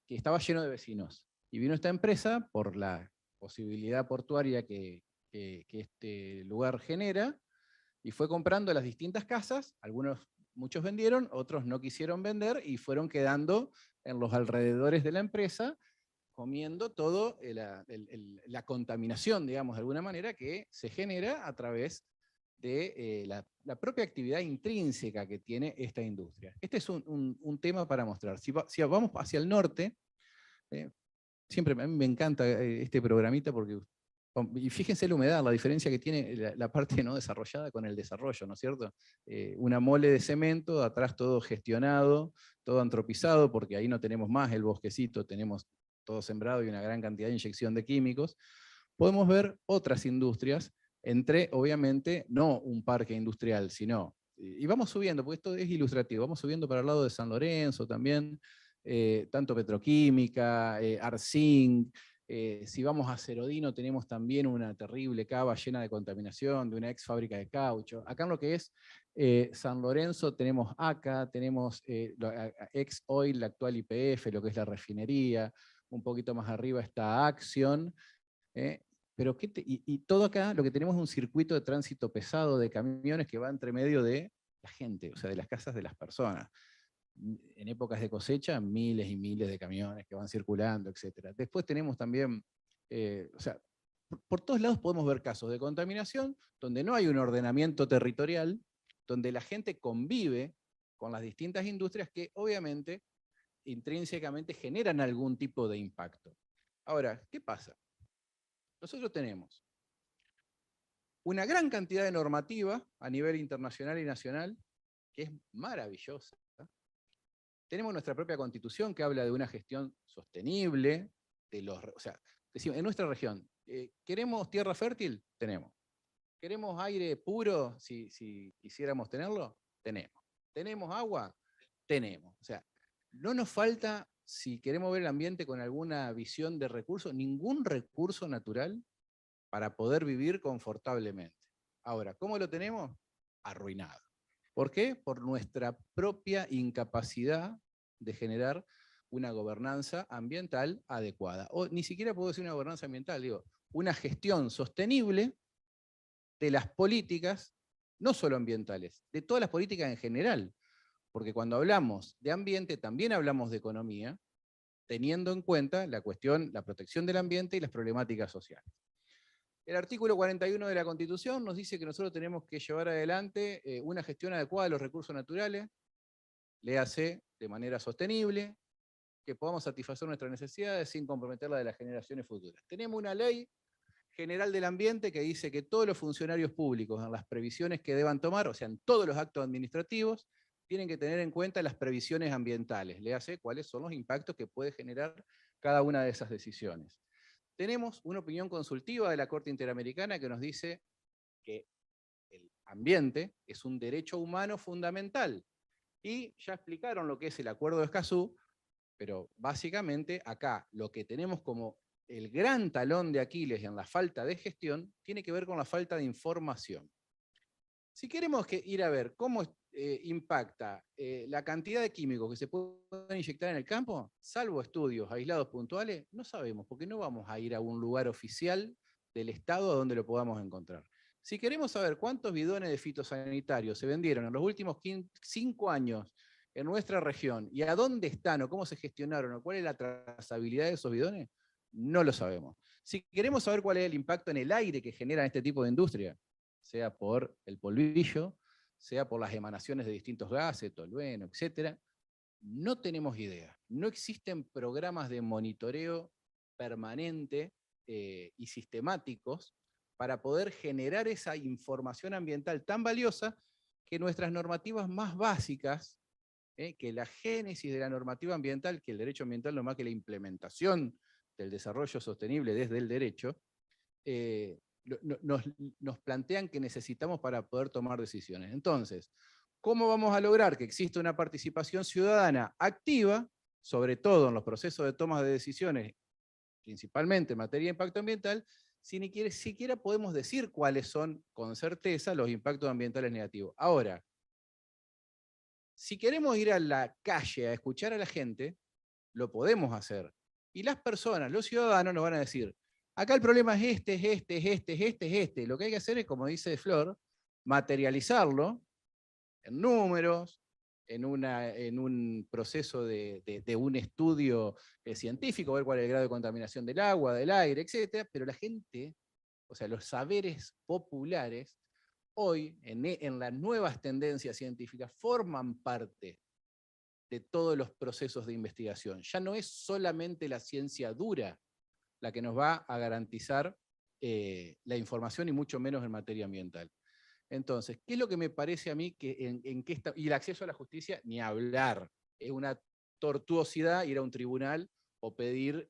que estaba lleno de vecinos, y vino esta empresa por la posibilidad portuaria que este lugar genera, y fue comprando las distintas casas, muchos vendieron, otros no quisieron vender, y fueron quedando en los alrededores de la empresa, comiendo todo la contaminación, digamos, de alguna manera, que se genera a través de la propia actividad intrínseca que tiene esta industria. Este es un tema para mostrar. Si vamos hacia el norte, siempre a mí me encanta este programita porque, y fíjense la humedad, la diferencia que tiene la parte no desarrollada con el desarrollo, ¿no es cierto? Una mole de cemento, atrás todo gestionado, todo antropizado, porque ahí no tenemos más el bosquecito, tenemos todo sembrado y una gran cantidad de inyección de químicos. Podemos ver otras industrias, obviamente, no un parque industrial, sino, y vamos subiendo, porque esto es ilustrativo, vamos subiendo para el lado de San Lorenzo también, tanto petroquímica, Arcing, si vamos a Cerodino tenemos también una terrible cava llena de contaminación de una ex fábrica de caucho. Acá en lo que es San Lorenzo tenemos ACA, tenemos ex Oil, la actual YPF, lo que es la refinería, un poquito más arriba está Axion, pero y todo acá lo que tenemos es un circuito de tránsito pesado de camiones que va entre medio de la gente, o sea, de las casas de las personas. En épocas de cosecha, miles y miles de camiones que van circulando, etc. Después tenemos también, o sea, por todos lados podemos ver casos de contaminación donde no hay un ordenamiento territorial, donde la gente convive con las distintas industrias que obviamente intrínsecamente generan algún tipo de impacto. Ahora, ¿qué pasa? Nosotros tenemos una gran cantidad de normativa a nivel internacional y nacional, que es maravillosa. Tenemos nuestra propia constitución que habla de una gestión sostenible, o sea, decimos, en nuestra región, ¿queremos tierra fértil? Tenemos. ¿Queremos aire puro si quisiéramos tenerlo? Tenemos. ¿Tenemos agua? Tenemos. O sea, no nos falta, si queremos ver el ambiente con alguna visión de recursos, ningún recurso natural para poder vivir confortablemente. Ahora, ¿cómo lo tenemos? Arruinado. ¿Por qué? Por nuestra propia incapacidad de generar una gobernanza ambiental adecuada. O ni siquiera puedo decir una gobernanza ambiental, digo, una gestión sostenible de las políticas, no solo ambientales, de todas las políticas en general. Porque cuando hablamos de ambiente, también hablamos de economía, teniendo en cuenta la cuestión, la protección del ambiente y las problemáticas sociales. El artículo 41 de la Constitución nos dice que nosotros tenemos que llevar adelante una gestión adecuada de los recursos naturales, léase de manera sostenible, que podamos satisfacer nuestras necesidades sin comprometer la de las generaciones futuras. Tenemos una ley general del ambiente que dice que todos los funcionarios públicos, en las previsiones que deban tomar, o sea, en todos los actos administrativos, tienen que tener en cuenta las previsiones ambientales, léase cuáles son los impactos que puede generar cada una de esas decisiones. Tenemos una opinión consultiva de la Corte Interamericana que nos dice que el ambiente es un derecho humano fundamental. Y ya explicaron lo que es el Acuerdo de Escazú, pero básicamente acá lo que tenemos como el gran talón de Aquiles en la falta de gestión tiene que ver con la falta de información. Si queremos ir a ver cómo impacta la cantidad de químicos que se pueden inyectar en el campo, salvo estudios aislados puntuales, no sabemos, porque no vamos a ir a un lugar oficial del Estado donde lo podamos encontrar. Si queremos saber cuántos bidones de fitosanitarios se vendieron en los últimos 5 años en nuestra región y a dónde están o cómo se gestionaron o cuál es la trazabilidad de esos bidones, no lo sabemos. Si queremos saber cuál es el impacto en el aire que generan este tipo de industria, sea por el polvillo, sea por las emanaciones de distintos gases, tolueno, etc., no tenemos idea. No existen programas de monitoreo permanente y sistemáticos para poder generar esa información ambiental tan valiosa que nuestras normativas más básicas, que la génesis de la normativa ambiental, que el derecho ambiental no más que la implementación del desarrollo sostenible desde el derecho, nos plantean que necesitamos para poder tomar decisiones. Entonces, ¿cómo vamos a lograr que exista una participación ciudadana activa, sobre todo en los procesos de toma de decisiones, principalmente en materia de impacto ambiental, si ni siquiera podemos decir cuáles son con certeza los impactos ambientales negativos? Ahora, si queremos ir a la calle a escuchar a la gente, lo podemos hacer. Y las personas, los ciudadanos nos van a decir, acá el problema es este. Lo que hay que hacer es, como dice Flor, materializarlo en números, en un proceso de un estudio científico, ver cuál es el grado de contaminación del agua, del aire, etc. Pero la gente, o sea, los saberes populares, hoy, en las nuevas tendencias científicas, forman parte de todos los procesos de investigación. Ya no es solamente la ciencia dura la que nos va a garantizar la información y mucho menos en materia ambiental. Entonces, ¿qué es lo que me parece a mí que y el acceso a la justicia, ni hablar? Es una tortuosidad ir a un tribunal o pedir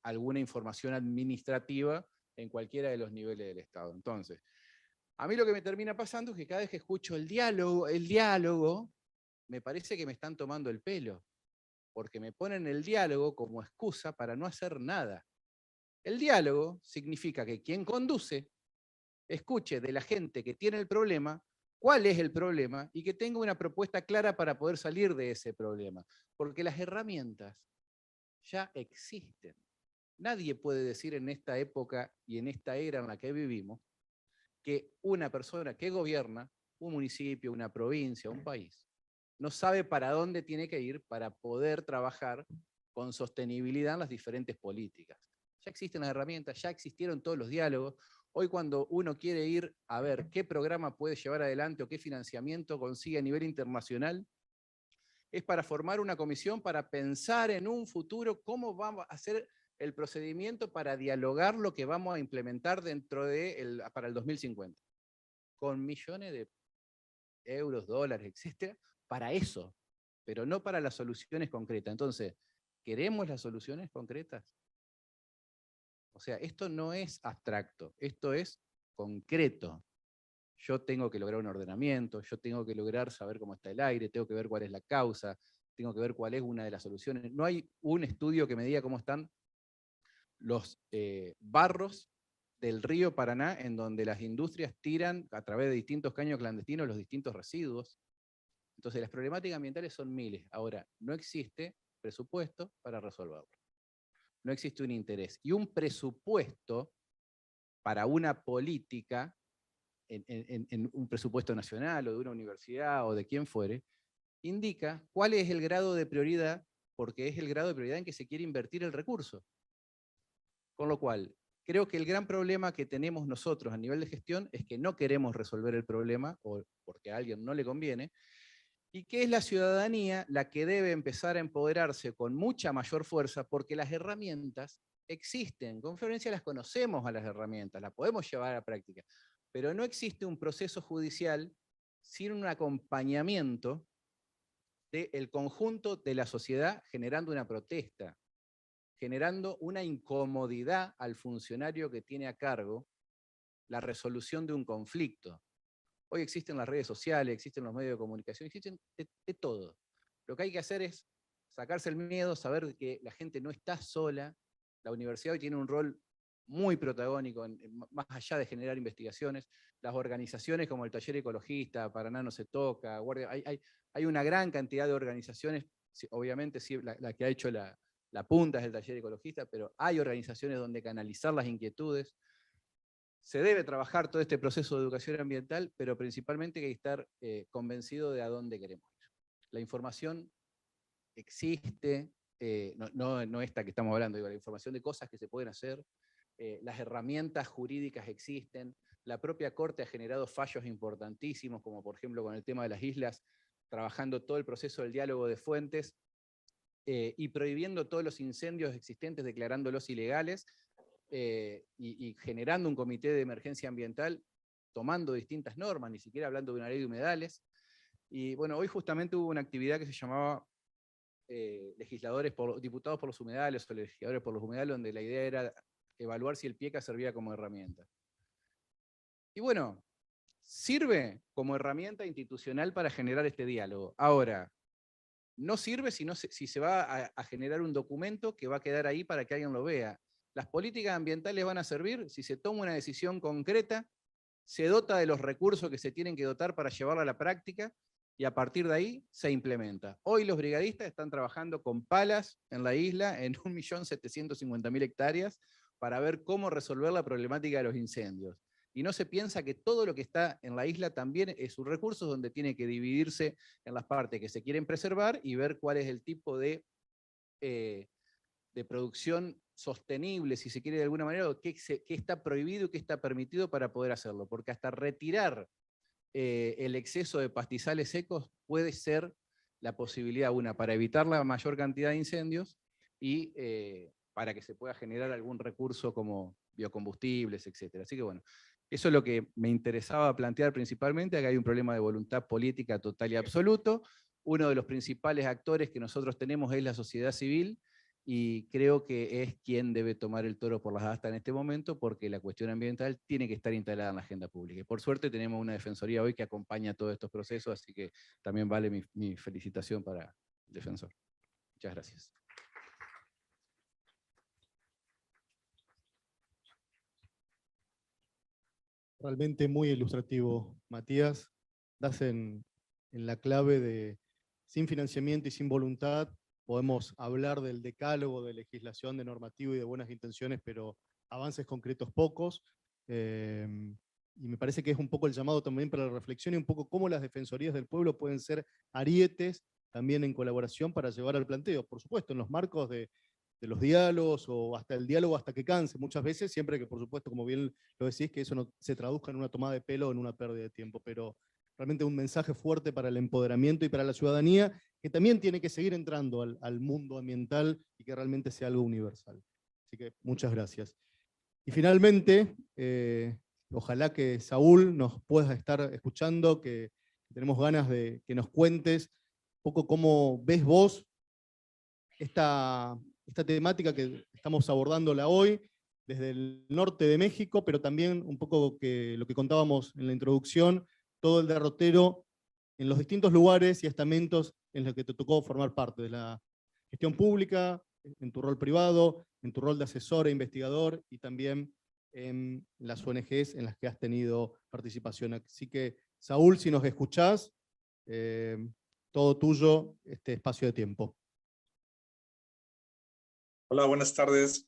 alguna información administrativa en cualquiera de los niveles del Estado. Entonces, a mí lo que me termina pasando es que cada vez que escucho el diálogo, me parece que me están tomando el pelo, porque me ponen el diálogo como excusa para no hacer nada. El diálogo significa que quien conduce escuche de la gente que tiene el problema cuál es el problema y que tenga una propuesta clara para poder salir de ese problema. Porque las herramientas ya existen. Nadie puede decir en esta época y en esta era en la que vivimos que una persona que gobierna un municipio, una provincia, un país, no sabe para dónde tiene que ir para poder trabajar con sostenibilidad en las diferentes políticas. Ya existen las herramientas, ya existieron todos los diálogos. Hoy cuando uno quiere ir a ver qué programa puede llevar adelante o qué financiamiento consigue a nivel internacional, es para formar una comisión para pensar en un futuro cómo vamos a hacer el procedimiento para dialogar lo que vamos a implementar para el 2050. Con millones de euros, dólares, etcétera, para eso, pero no para las soluciones concretas. Entonces, ¿queremos las soluciones concretas? O sea, esto no es abstracto, esto es concreto. Yo tengo que lograr un ordenamiento, yo tengo que lograr saber cómo está el aire, tengo que ver cuál es la causa, tengo que ver cuál es una de las soluciones. No hay un estudio que me diga cómo están los barros del río Paraná, en donde las industrias tiran a través de distintos caños clandestinos los distintos residuos. Entonces las problemáticas ambientales son miles. Ahora, no existe presupuesto para resolverlo. No existe un interés. Y un presupuesto para una política, en un presupuesto nacional o de una universidad o de quien fuere, indica cuál es el grado de prioridad, porque es el grado de prioridad en que se quiere invertir el recurso. Con lo cual, creo que el gran problema que tenemos nosotros a nivel de gestión es que no queremos resolver el problema, o porque a alguien no le conviene, y que es la ciudadanía la que debe empezar a empoderarse con mucha mayor fuerza, porque las herramientas existen. Con Florencia las conocemos a las herramientas, las podemos llevar a la práctica, pero no existe un proceso judicial sin un acompañamiento del conjunto de la sociedad generando una protesta, generando una incomodidad al funcionario que tiene a cargo la resolución de un conflicto. Hoy existen las redes sociales, existen los medios de comunicación, existen de todo. Lo que hay que hacer es sacarse el miedo, saber que la gente no está sola. La universidad hoy tiene un rol muy protagónico, más allá de generar investigaciones. Las organizaciones como el Taller Ecologista, Paraná no se toca, Guardia, hay una gran cantidad de organizaciones, obviamente sí, la que ha hecho la punta es el Taller Ecologista, pero hay organizaciones donde canalizar las inquietudes. Se debe trabajar todo este proceso de educación ambiental, pero principalmente hay que estar convencido de a dónde queremos ir. La información existe, no esta que estamos hablando, digo, la información de cosas que se pueden hacer, las herramientas jurídicas existen, la propia Corte ha generado fallos importantísimos, como por ejemplo con el tema de las islas, trabajando todo el proceso del diálogo de fuentes y prohibiendo todos los incendios existentes, declarándolos ilegales, y generando un comité de emergencia ambiental, tomando distintas normas, ni siquiera hablando de una ley de humedales. Y bueno, hoy justamente hubo una actividad que se llamaba diputados por los humedales o legisladores por los humedales, donde la idea era evaluar si el PIECA servía como herramienta. Y bueno, sirve como herramienta institucional para generar este diálogo. Ahora, no sirve si se va a generar un documento que va a quedar ahí para que alguien lo vea. Las políticas ambientales van a servir si se toma una decisión concreta, se dota de los recursos que se tienen que dotar para llevarla a la práctica, y a partir de ahí se implementa. Hoy los brigadistas están trabajando con palas en la isla en 1.750.000 hectáreas para ver cómo resolver la problemática de los incendios. Y no se piensa que todo lo que está en la isla también es un recurso donde tiene que dividirse en las partes que se quieren preservar y ver cuál es el tipo de producción sostenible, si se quiere de alguna manera, qué está prohibido y qué está permitido para poder hacerlo. Porque hasta retirar el exceso de pastizales secos puede ser la posibilidad, una, para evitar la mayor cantidad de incendios y para que se pueda generar algún recurso como biocombustibles, etc. Así que bueno, eso es lo que me interesaba plantear principalmente. Acá hay un problema de voluntad política total y absoluto. Uno de los principales actores que nosotros tenemos es la sociedad civil, y creo que es quien debe tomar el toro por las astas en este momento, porque la cuestión ambiental tiene que estar instalada en la agenda pública. Y por suerte tenemos una defensoría hoy que acompaña todos estos procesos, así que también vale mi felicitación para el defensor. Muchas gracias. Realmente muy ilustrativo, Matías. Das en la clave de sin financiamiento y sin voluntad podemos hablar del decálogo de legislación, de normativo y de buenas intenciones, pero avances concretos pocos. Y me parece que es un poco el llamado también para la reflexión y un poco cómo las defensorías del pueblo pueden ser arietes también en colaboración para llevar al planteo. Por supuesto, en los marcos de los diálogos o hasta el diálogo hasta que canse muchas veces, siempre que por supuesto, como bien lo decís, que eso no se traduzca en una tomada de pelo o en una pérdida de tiempo, pero realmente un mensaje fuerte para el empoderamiento y para la ciudadanía, que también tiene que seguir entrando al mundo ambiental y que realmente sea algo universal. Así que muchas gracias. Y finalmente, ojalá que Saúl nos pueda estar escuchando, que tenemos ganas de que nos cuentes un poco cómo ves vos esta temática que estamos abordándola hoy, desde el norte de México, pero también un poco lo que contábamos en la introducción, todo el derrotero en los distintos lugares y estamentos en los que te tocó formar parte de la gestión pública, en tu rol privado, en tu rol de asesor e investigador, y también en las ONGs en las que has tenido participación. Así que, Saúl, si nos escuchás, todo tuyo este espacio de tiempo. Hola, buenas tardes.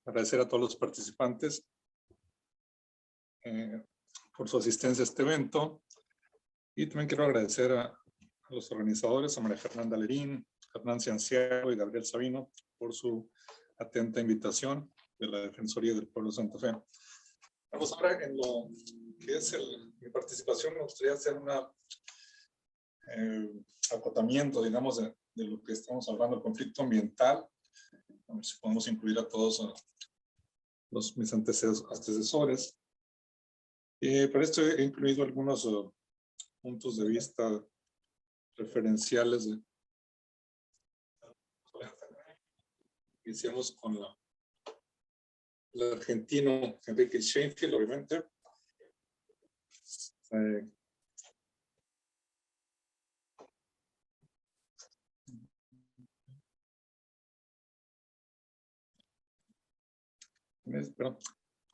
Agradecer a todos los participantes por su asistencia a este evento. Y también quiero agradecer a los organizadores, a María Fernanda Lerín, Hernán Cianciago y Gabriel Sabino, por su atenta invitación de la Defensoría del Pueblo de Santa Fe. Vamos ahora en lo que es mi participación. Me gustaría hacer un acotamiento, digamos, de lo que estamos hablando, el conflicto ambiental. A ver si podemos incluir a todos mis antecesores. Para esto he incluido algunos puntos de vista referenciales. Iniciamos con el argentino Enrique Sheinfield, obviamente.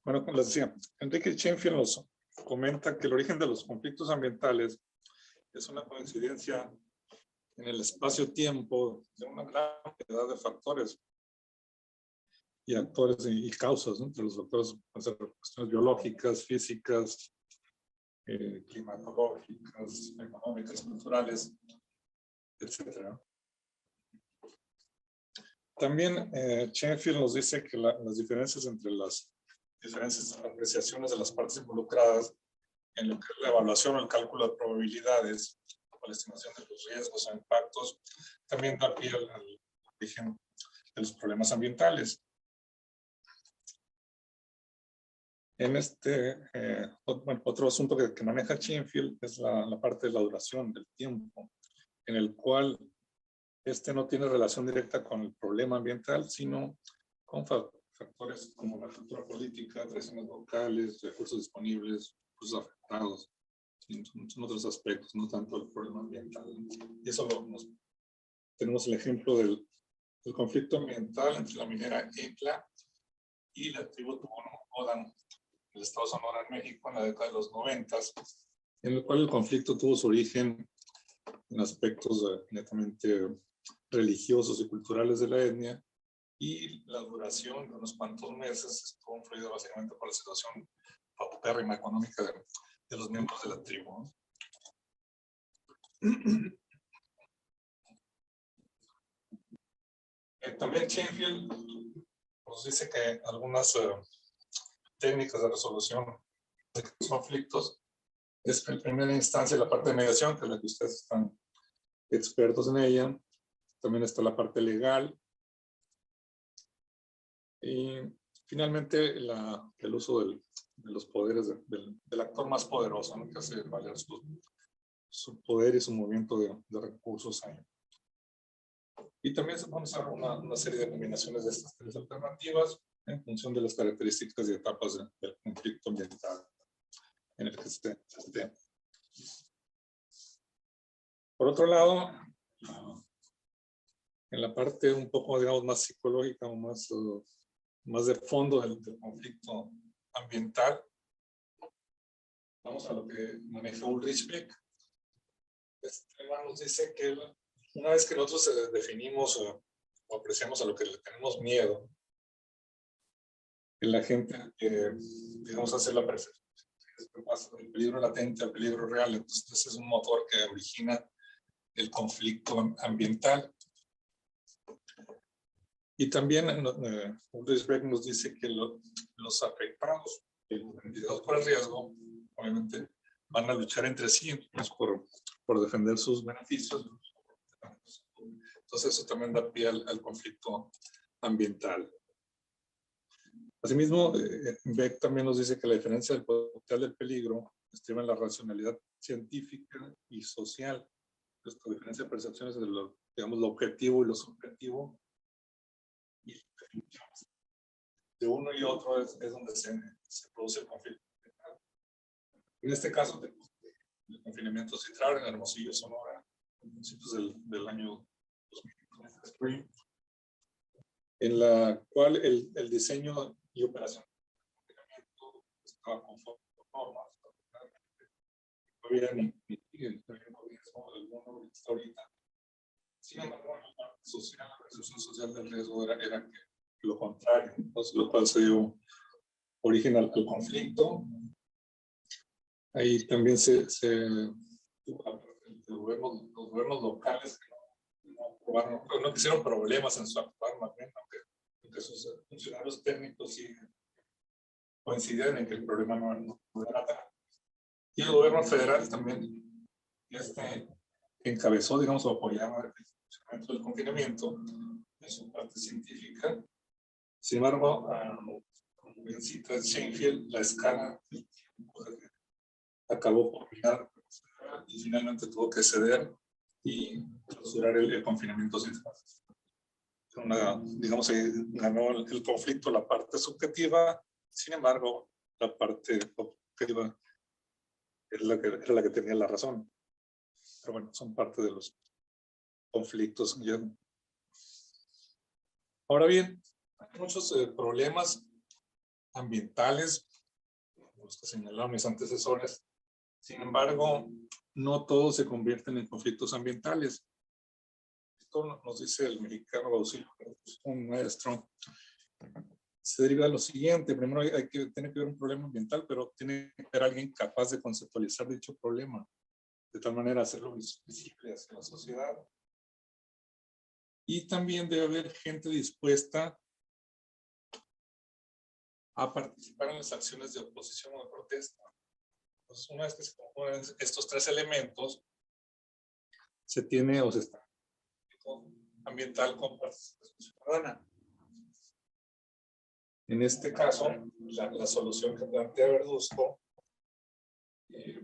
Bueno, como les decía, Enrique Sheinfield nos comenta que el origen de los conflictos ambientales es una coincidencia en el espacio-tiempo de una gran cantidad de factores y actores y causas, ¿no? Entre los factores pueden ser cuestiones biológicas, físicas, climatológicas, económicas, culturales, etc. También Sheinfield nos dice que las diferencias entre las diferentes apreciaciones de las partes involucradas en lo que es la evaluación o el cálculo de probabilidades o la estimación de los riesgos o impactos también da pie al origen de los problemas ambientales. En otro asunto que maneja Sheinfield es la parte de la duración del tiempo, en el cual no tiene relación directa con el problema ambiental, sino con factores como la cultura política, tradiciones locales, recursos disponibles, recursos afectados. Son otros aspectos, no tanto el problema ambiental. Y eso tenemos el ejemplo del conflicto ambiental entre la minera ECLA y la tribu Tohono-O'odham del estado de Sonora en México en la década de los 90, en el cual el conflicto tuvo su origen en aspectos netamente religiosos y culturales de la etnia, y la duración de unos cuantos meses estuvo influida básicamente por la situación paupérrima económica de los miembros de la tribu. También Sheinfield nos dice que algunas técnicas de resolución de conflictos es en primera instancia la parte de mediación, que es la que ustedes están expertos en ella. También está la parte legal. Y finalmente el uso de los poderes del actor más poderoso, ¿no? Que hace valer su poder y su movimiento de recursos ahí. Y también vamos a ver una serie de combinaciones de estas tres alternativas en función de las características y etapas del conflicto ambiental en el que esté. Por otro lado, en la parte un poco, digamos, más psicológica o más de fondo del conflicto ambiental, vamos a lo que maneja Ulrich Beck. Nos dice que una vez que nosotros definimos o apreciamos a lo que le tenemos miedo, la gente, digamos, hace la percepción del peligro latente al peligro real. Entonces, ese es un motor que origina el conflicto ambiental. Y también Ulrich Beck nos dice que los afectados, los por el riesgo, obviamente van a luchar entre sí pues, por defender sus beneficios, Entonces eso también da pie al conflicto ambiental. Asimismo, Beck también nos dice que la diferencia del potencial del peligro estriba en la racionalidad científica y social. Esta diferencia de percepciones de lo, digamos, lo objetivo y lo subjetivo. Y de uno y otro es donde se produce el conflicto. En este caso, el confinamiento citral en Hermosillo, Sonora, a principios del año 2003, en la cual el diseño y operación del confinamiento estaba conforme con normas. No había ni el riesgo alguno hasta ahorita. Sin embargo, la parte social, la percepción social del riesgo era que lo contrario, entonces, lo cual se dio origen al conflicto. Ahí también los gobiernos locales no quisieron problemas en su actuar, más bien, aunque sus funcionarios técnicos sí coincidían en que el problema no era tal. Y el gobierno federal también encabezó, digamos, o apoyaba el funcionamiento del confinamiento en su parte científica. Sin embargo, como bien cita Sheinfeld, la escala acabó por mirar y finalmente tuvo que ceder y clausurar el confinamiento central. Digamos, ganó el conflicto la parte subjetiva, sin embargo, la parte objetiva era la que tenía la razón. Pero bueno, son parte de los conflictos. Ahora bien, hay muchos problemas ambientales, los que señalaron mis antecesores. Sin embargo, no todos se convierten en conflictos ambientales. Esto nos dice el mexicano Bausilo, un maestro. Se deriva de lo siguiente: primero tiene que haber un problema ambiental, pero tiene que haber alguien capaz de conceptualizar dicho problema, de tal manera hacerlo visible hacia la sociedad. Y también debe haber gente dispuesta a participar en las acciones de oposición o de protesta. Entonces, una vez que se componen estos tres elementos, se tiene o se está ambiental con participación ciudadana. En este caso, la solución que plantea Verduzco,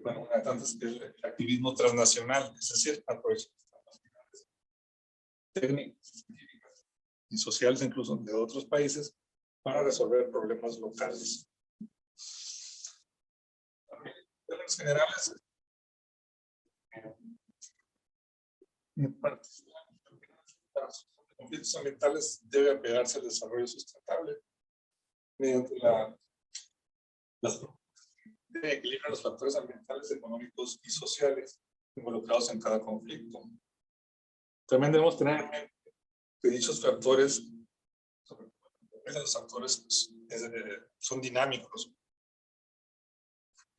bueno, una de tantas es el activismo transnacional, es decir, aprovechar las técnicas científicas y sociales incluso de otros países para resolver problemas locales. En términos generales, para los conflictos ambientales debe apegarse al desarrollo sustentable mediante de equilibrar los factores ambientales, económicos y sociales involucrados en cada conflicto. También debemos tener en mente que dichos factores, sobre todo los factores, son dinámicos.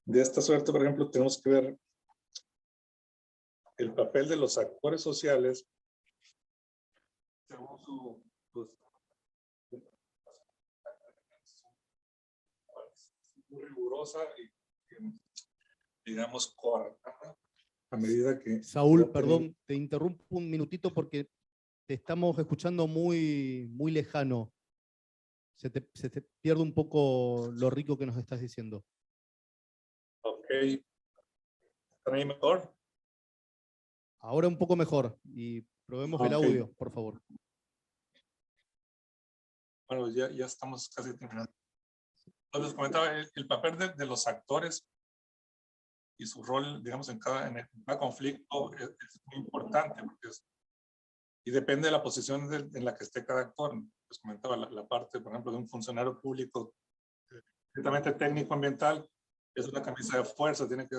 De esta suerte, por ejemplo, tenemos que ver el papel de los actores sociales según su muy rigurosa y digamos coartada a medida que... Saúl, perdón, te interrumpo un minutito porque te estamos escuchando muy lejano. Se te pierde un poco lo rico que nos estás diciendo. Ok. ¿Están ahí mejor? Ahora un poco mejor y probemos el audio, por favor. Bueno, ya estamos casi terminando. Entonces, comentaba el papel de los actores y su rol, digamos, en cada conflicto es muy importante porque y depende de la posición en la que esté cada actor. Les comentaba la parte, por ejemplo, de un funcionario público directamente técnico ambiental, es una camisa de fuerza, tiene que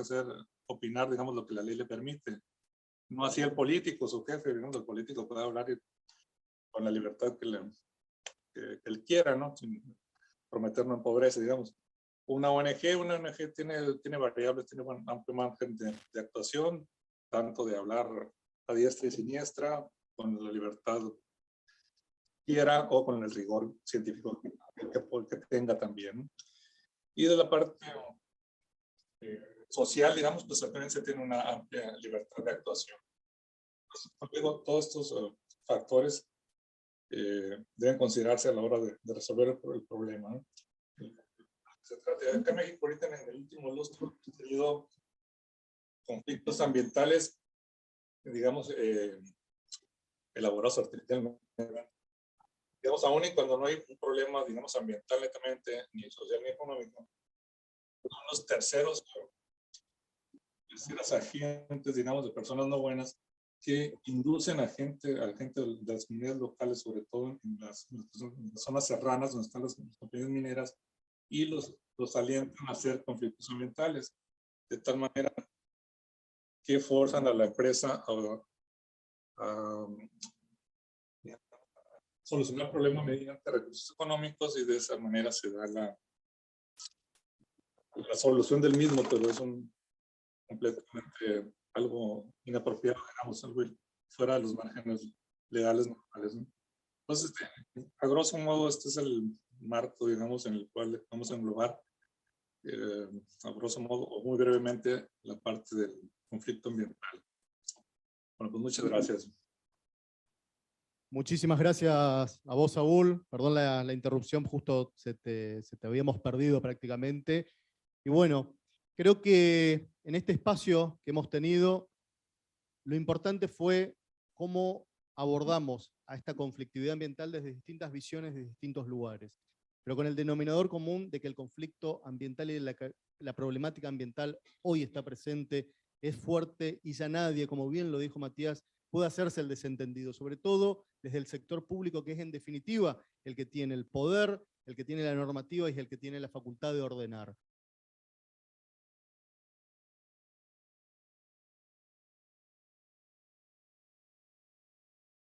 opinar, digamos, lo que la ley le permite. No así el político, su jefe, digamos, el político puede hablar con la libertad que él quiera, ¿no? Sin prometer no empobrece, digamos. Una ONG tiene variables, tiene un amplio margen de actuación, tanto de hablar a diestra y siniestra, con la libertad quiera o con el rigor científico que tenga también. Y de la parte social, digamos, pues también se tiene una amplia libertad de actuación. Luego, todos estos factores deben considerarse a la hora de resolver el problema, ¿no? Se trata de acá en México ahorita en el último lustro ha tenido conflictos ambientales, digamos, elaborados artificialmente. Digamos, aún y cuando no hay un problema, digamos, ambiental netamente, ni social ni económico, son los terceros, es decir, las agentes, digamos, de personas no buenas, que inducen a la gente de las comunidades locales, sobre todo en las zonas serranas donde están las compañías mineras, y los alientan a hacer conflictos ambientales, de tal manera que forzan a la empresa a solucionar el problema mediante recursos económicos, y de esa manera se da la solución del mismo, pero es completamente algo inapropiado, digamos, algo fuera de los márgenes legales normales, ¿no? Entonces, a grosso modo, este es el marco, digamos, en el cual vamos a englobar, a grosso modo, o muy brevemente, la parte del conflicto ambiental. Bueno, pues muchas gracias. Muchísimas gracias a vos, Saúl. Perdón la interrupción, justo se te habíamos perdido prácticamente. Y bueno, creo que en este espacio que hemos tenido, lo importante fue cómo abordamos a esta conflictividad ambiental desde distintas visiones de distintos lugares, pero con el denominador común de que el conflicto ambiental y la problemática ambiental hoy está presente, es fuerte, y ya nadie, como bien lo dijo Matías, puede hacerse el desentendido, sobre todo desde el sector público, que es en definitiva el que tiene el poder, el que tiene la normativa y el que tiene la facultad de ordenar.